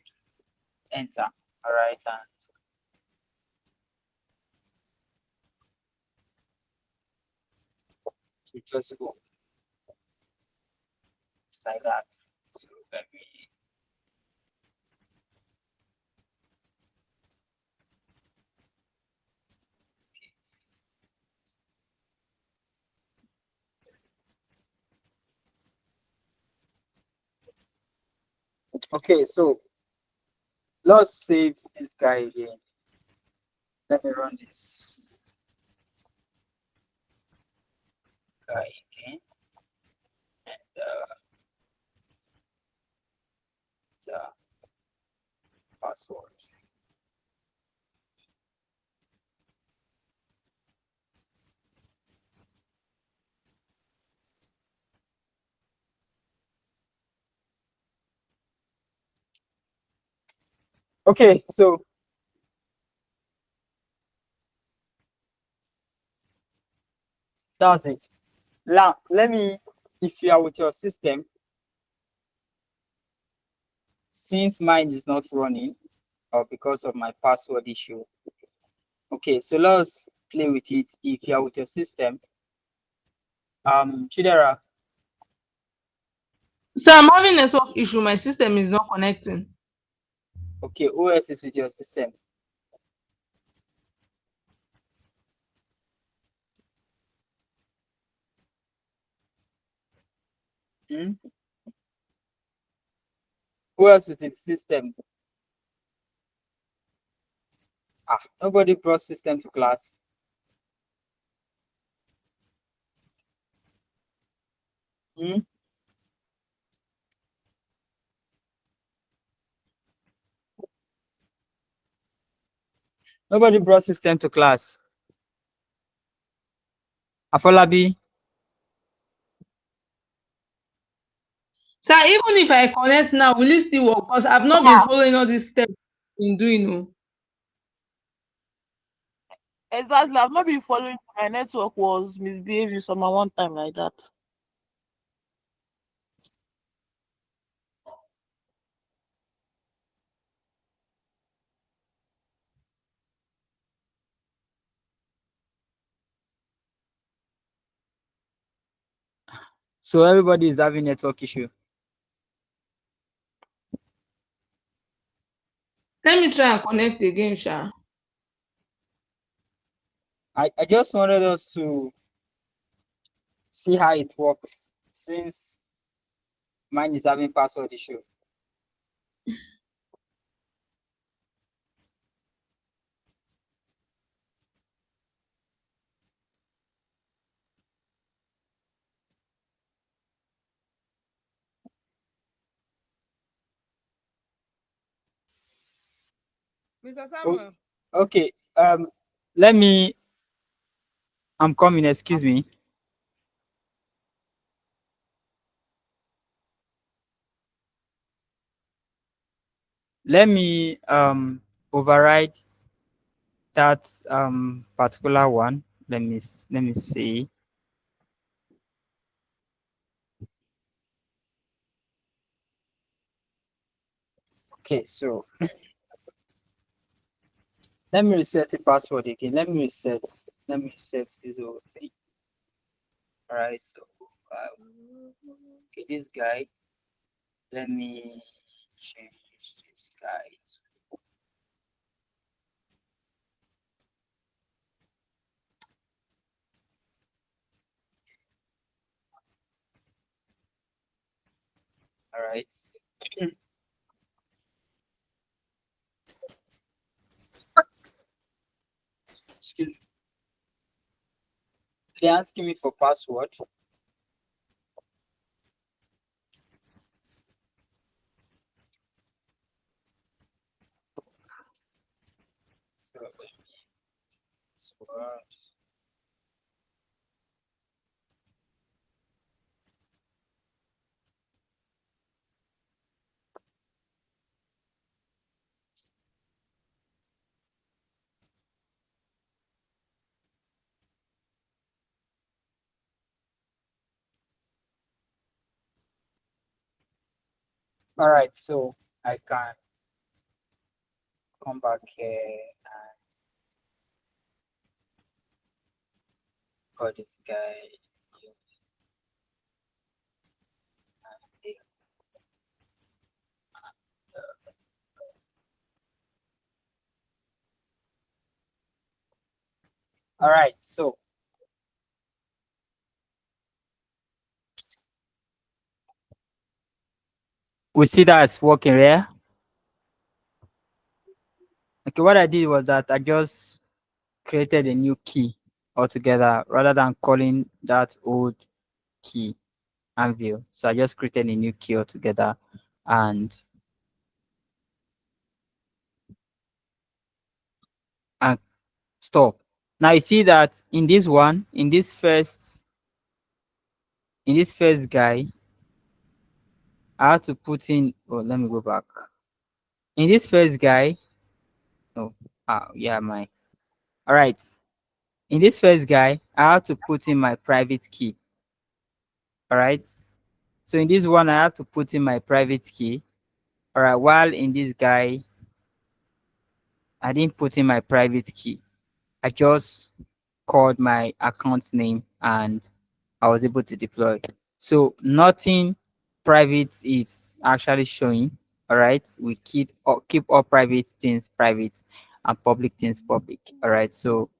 enter. All right. And you just go just like that. So let me okay, so let's save this guy again. Let me run this guy again and the password. Okay, so that's it. Now, let me, if you are with your system, since mine is not running or because of my password issue. Okay, so let's play with it. If you are with your system, Chidera, So I'm having network issue. My system is not connecting. okay, who else is with your system? Hmm? Who else is with the system? Nobody brought system to class. Hmm? Nobody brought system to class. Afolabi, So even if I connect now, will it still work? Because I've not been following all these steps in doing. Oh. Exactly. I've not been following. My network was misbehaving some one time like that. So everybody is having network issue. Let me try and connect again, Sha. I just wanted us to see how it works since mine is having password issue. Mr. Samuel. Okay. Let me. I'm coming. Excuse me. Let me override that particular one. Let me see. Okay, so let me reset the password again. Let me reset this whole thing. All right, so okay, this guy. Let me change this guy. All right. Excuse me. They're asking me for password. So password. All right, so I can come back here and call this guy. All right, so we see that it's working here. Okay, what I did was that I just created a new key altogether rather than calling that old key Anvil. So I just created a new key altogether and stop. Now you see that in this one, in this first guy, I had to put in. Oh, let me go back. In this first guy, oh, yeah, my. All right. In this first guy, I have to put in my private key. All right. So in this one, I have to put in my private key. All right. While in this guy, I didn't put in my private key. I just called my account name and I was able to deploy. So nothing private is actually showing. All right. We keep all private things private and public things public. All right. So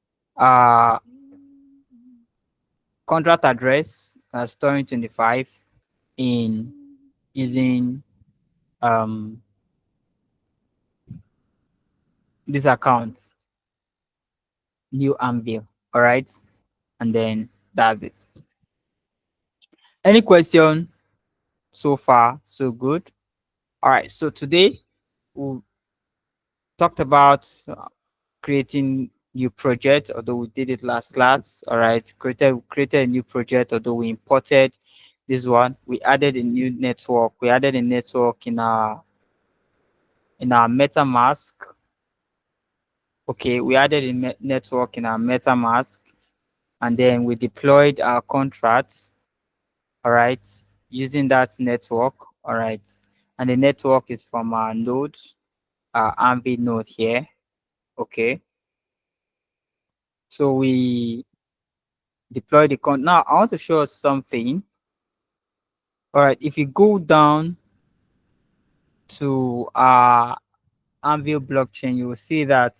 contract address storing 25 in using this account new Anvil. All right. And then that's it. Any question so far? So good. All right. So today we talked about creating new project, although we did it last class. All right. Created a new project, although we imported this one. We added a new network. We added a network in our MetaMask. Okay, we added a network in our MetaMask, and then we deployed our contracts. All right, using that network. All right, and the network is from our node, our Anvil node here. Okay, so we deploy the con. Now I want to show us something. All right, if you go down to our Anvil blockchain, you will see that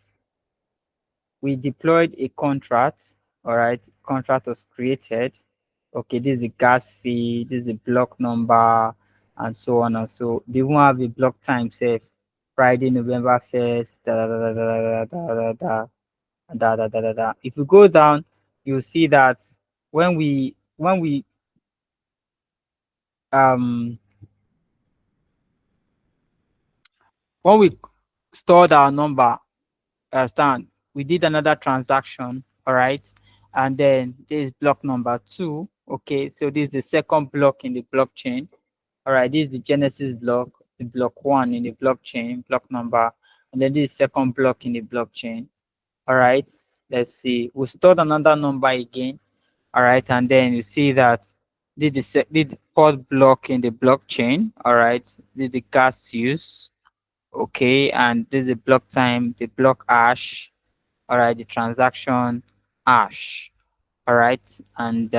we deployed a contract. All right, contract was created. Okay, this is the gas fee, this is the block number, and so on and so. They won't have a block time, say Friday, November 1st, da da da da da da da da da da da da da. If you go down, you'll see that when we um when we stored our number, understand, we did another transaction, all right, and then this is block number two. Okay, so this is the second block in the blockchain. All right, this is the Genesis block, the block one in the blockchain, block number, and then this is second block in the blockchain. All right, let's see. We stored another number again. All right, and then you see that this the fourth block in the blockchain. All right, this is the gas use. Okay, and this is the block time, the block hash. All right, the transaction hash. All right, and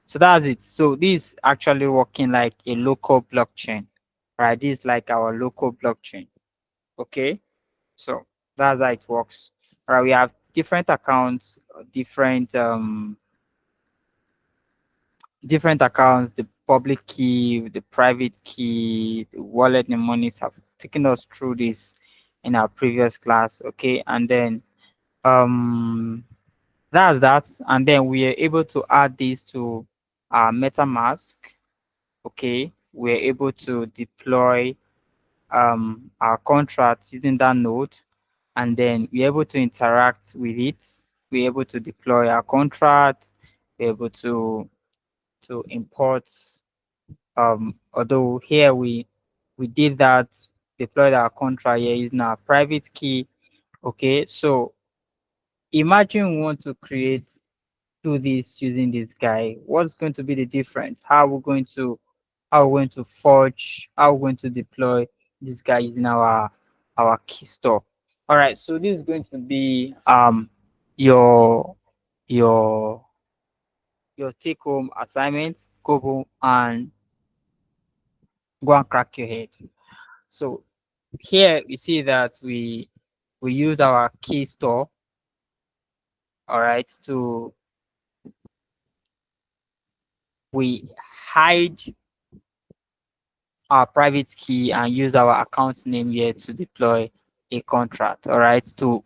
so that's it. So this is actually working like a local blockchain, right? This is like our local blockchain. Okay, so that's how it works. All right, we have different accounts, different accounts, the public key, the private key, the wallet mnemonics have taken us through this in our previous class. Okay, and then that's that, and then we are able to add this to our MetaMask. Okay, we're able to deploy our contract using that node, and then we're able to interact with it. We're able to deploy our contract. We're able to import. Although here we did that, deployed our contract here using our private key. Okay, so imagine we want to create do this using this guy. What's going to be the difference? How we're going to forge, how we're going to deploy this guy using our key store. All right, so this is going to be your your your take home assignments. Go home and go and crack your head. So here you see that we use our key store, all right, to we hide our private key and use our account name here to deploy a contract, all right, to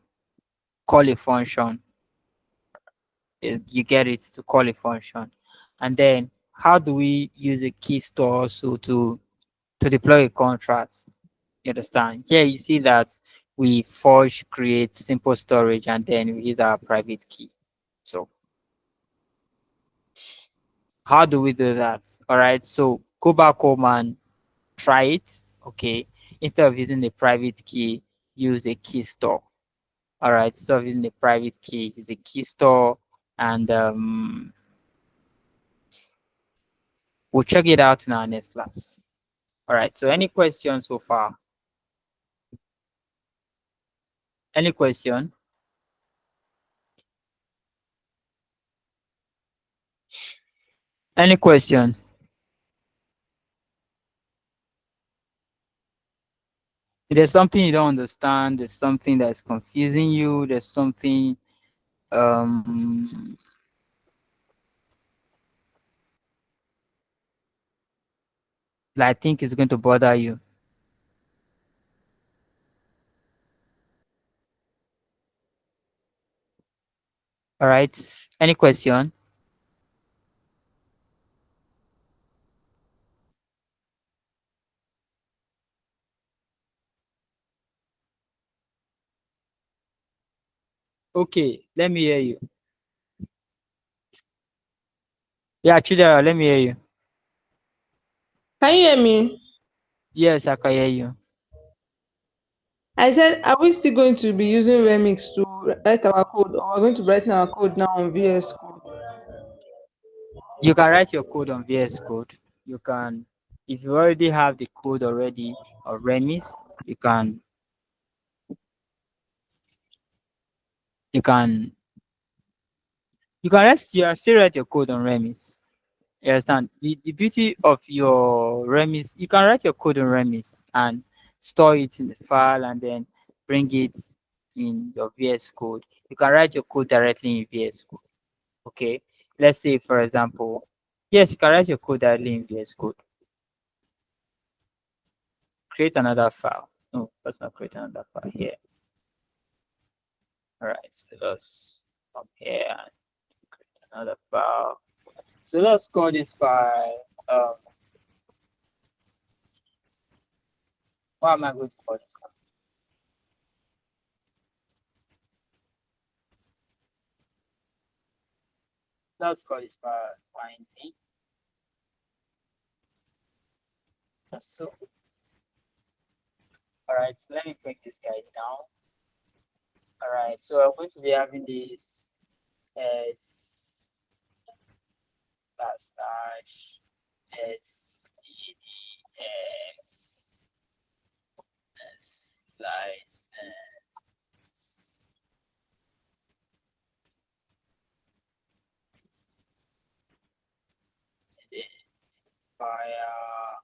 call a function. You get it, to call a function. And then how do we use a key store so to deploy a contract? You understand? Here you see that we forge, create simple storage, and then we use our private key. So how do we do that? All right, so go back home and try it. Okay, instead of using the private key, use a key store. All right, instead of using the private key, use a key store, and we'll check it out in our next class. All right, so any questions so far? Any question? Any question? If there's something you don't understand, there's something that's confusing you, there's something um that I think is going to bother you. All right, any question? Okay, let me hear you. Yeah, Chidera, let me hear you. Can you hear me? Yes, I can hear you. I said, are we still going to be using Remix to write our code, or we're going to write our code now on VS Code? You can write your code on VS Code. You can, if you already have the code already or Remis, you can you can still write your code on Remis. You understand? The beauty of your Remis, you can write your code in Remis and store it in the file and then bring it in your VS Code. You can write your code directly in VS Code. Okay. Let's say, for example, yes, you can write your code directly in VS Code. Create another file. No, let's not create another file here. All right. So let's come here and create another file. So let's call this file. What am I going to call this file? Let's call this file finding. So, all right. So let me break this guy down. All right. So I'm going to be having this as slash SEDS license. And then fire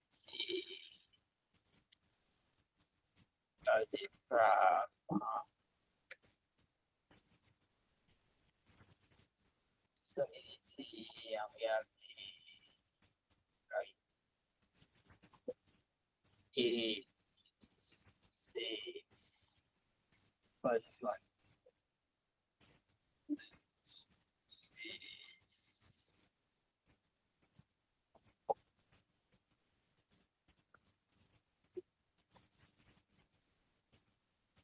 MIT the community, and we have the right 86 for this one.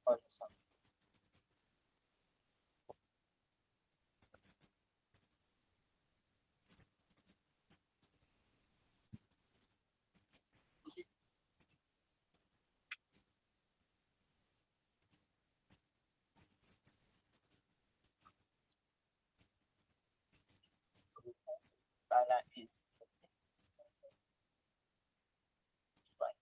For this one. Balance is right.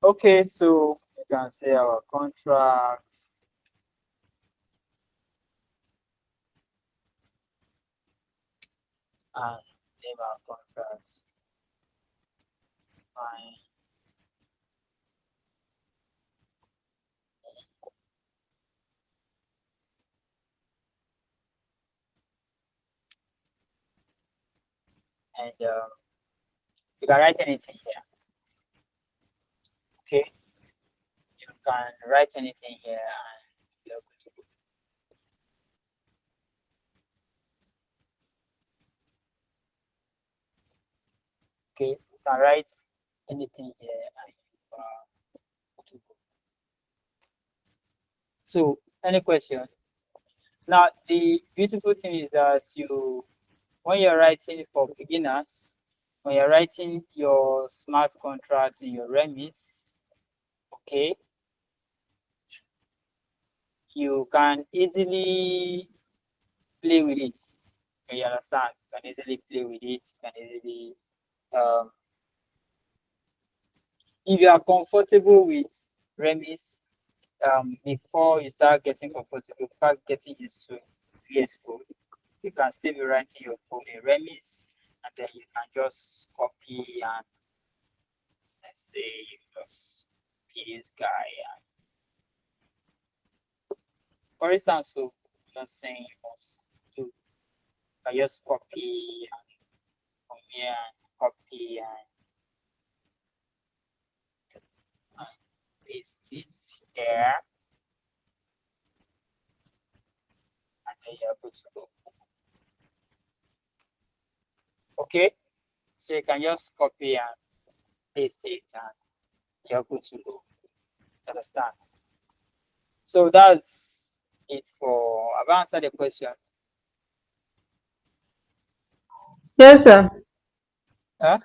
Okay, so you can say our contracts and name our contracts. Fine. And you can write anything here. Okay, you can write anything here and you're good to go. Okay, you can write anything here and you are good to go. So, any question? Now, the beautiful thing is that when you're writing for beginners, when you're writing your smart contract in your Remis, okay, you can easily play with it. You understand? You can easily play with it. You can easily, if you are comfortable with Remis, before you start getting comfortable, start getting used to VS Code, you can still be writing your code in Remis, and then you can just copy and let's say you just copy this guy. And for instance, so just saying you must do, I just copy and from here and copy and paste it here, and then you're good to go. Okay, so you can just copy and paste it, and you're good to go. Understand? So that's it for. I've answered the question. Yes, sir. Huh?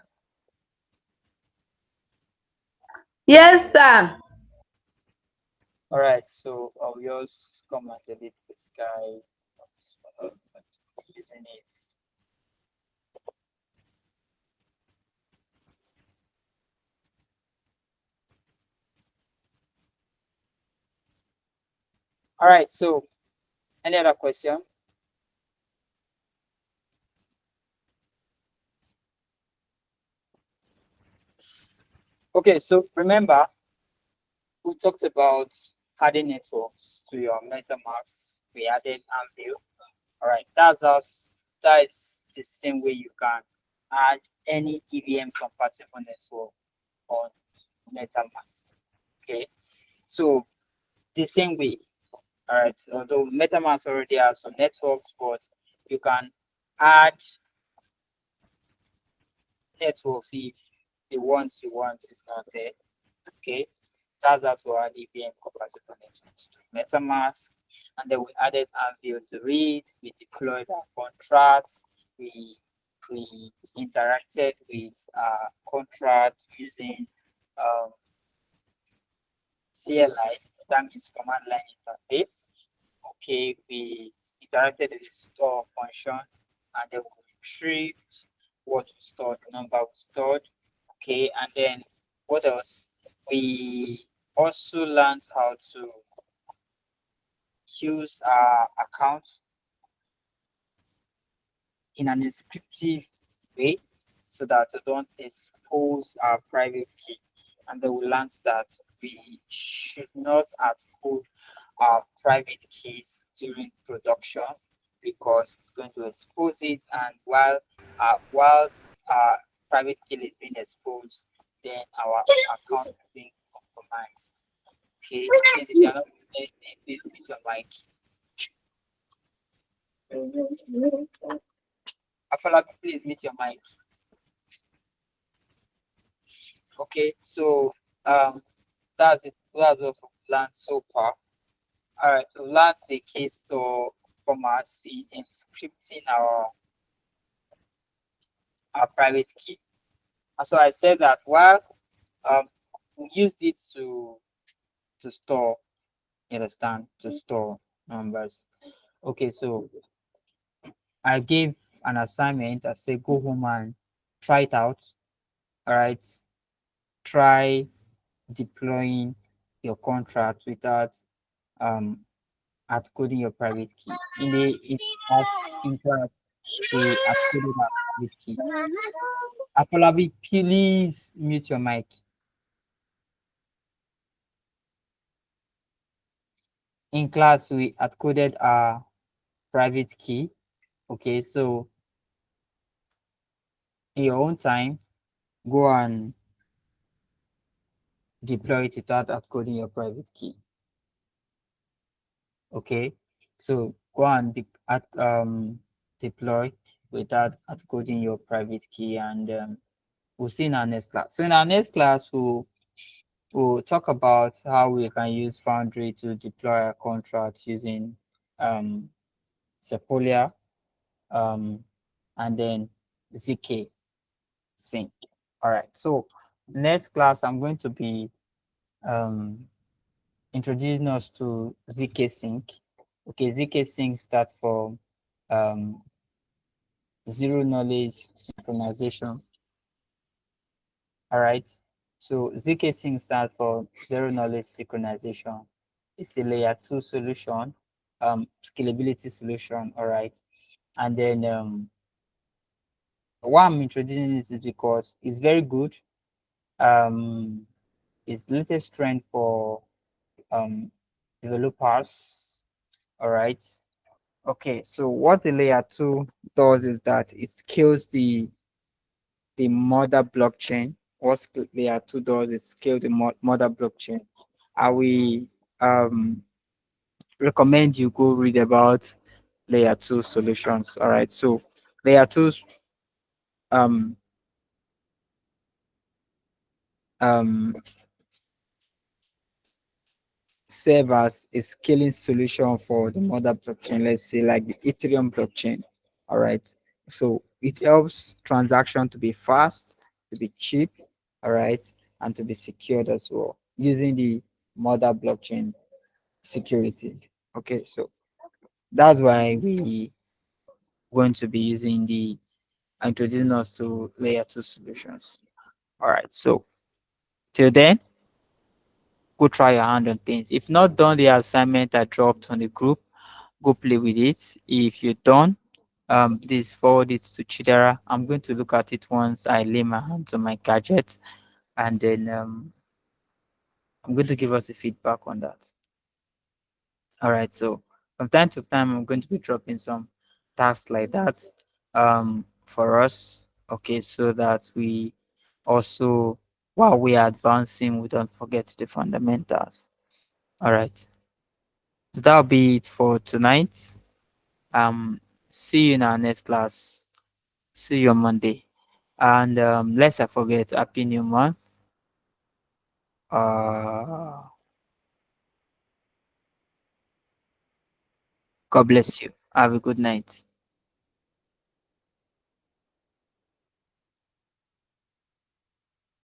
Yes, sir. All right, so I'll just come and delete this guy. Using it. All right, so any other question? Okay, so remember we talked about adding networks to your MetaMask. We added Anvil. All right, that is the same way you can add any EVM compatible network on MetaMask. Okay, so the same way. All right, although MetaMask already has some networks, but you can add networks if the ones you want is not there. Okay, that's how to add EVM compatible networks to MetaMask. And then we added Anvil to it. We deployed our contracts. We interacted with our contract using CLI, that means command line interface. Okay, we interacted with the store function and then we retrieved what we stored, the number we stored. Okay, and then what else? We also learned how to use our account in an encryptive way so that we don't expose our private key. And then we learned that we should not code our private keys during production because it's going to expose it. And whilst our private key is being exposed, then our account is being compromised. Okay, please, if you're not doing anything, please mute your mic. Afalabi, please mute your mic. Okay, so that's it. That's what we've learned so far. All right, we've learned the key store formats in encrypting our private key. And so I said that while we used it to store, you understand, to store numbers. Okay, so I gave an assignment. I say go home and try it out. All right, try deploying your contract without coding your private key. In class we coded our private key. Afolabi, please mute your mic. In class we coded our private key. Okay, so in your own time, go and deploy it without coding your private key. Okay, so go and deploy without coding your private key, and we'll see in our next class. So in our next class, we'll talk about how we can use Foundry to deploy our contracts using Sepolia and then ZK Sync. All right, so next class, I'm going to be introducing us to ZK Sync. Okay, ZK Sync stands for zero knowledge synchronization. All right, so ZK Sync stands for zero knowledge synchronization. It's a layer 2 solution, scalability solution. All right, and then why I'm introducing it is because it's very good. It's the latest trend for developers. All right. Okay, so what the layer 2 does is that it scales the mother blockchain. What layer 2 does is scale the mother blockchain. I will recommend you go read about layer 2 solutions. All right, so layer 2 um um serve as a scaling solution for the mother blockchain, let's say like the Ethereum blockchain. All right, so it helps transaction to be fast, to be cheap, all right, and to be secured as well using the mother blockchain. security. Okay, so that's why we going to be using the introducing us to layer two solutions. All right, so till then, go try your hand on things. If not done the assignment I dropped on the group, go play with it. If you're done, please forward it to Chidera. I'm going to look at it once I lay my hands on my gadget, and then I'm going to give us a feedback on that. All right. So from time to time, I'm going to be dropping some tasks like that for us. Okay, so that we also, while we are advancing, we don't forget the fundamentals. All right. So that'll be it for tonight. See you in our next class. See you on Monday. And lest I forget, Happy New Month. Uh, God bless you. Have a good night.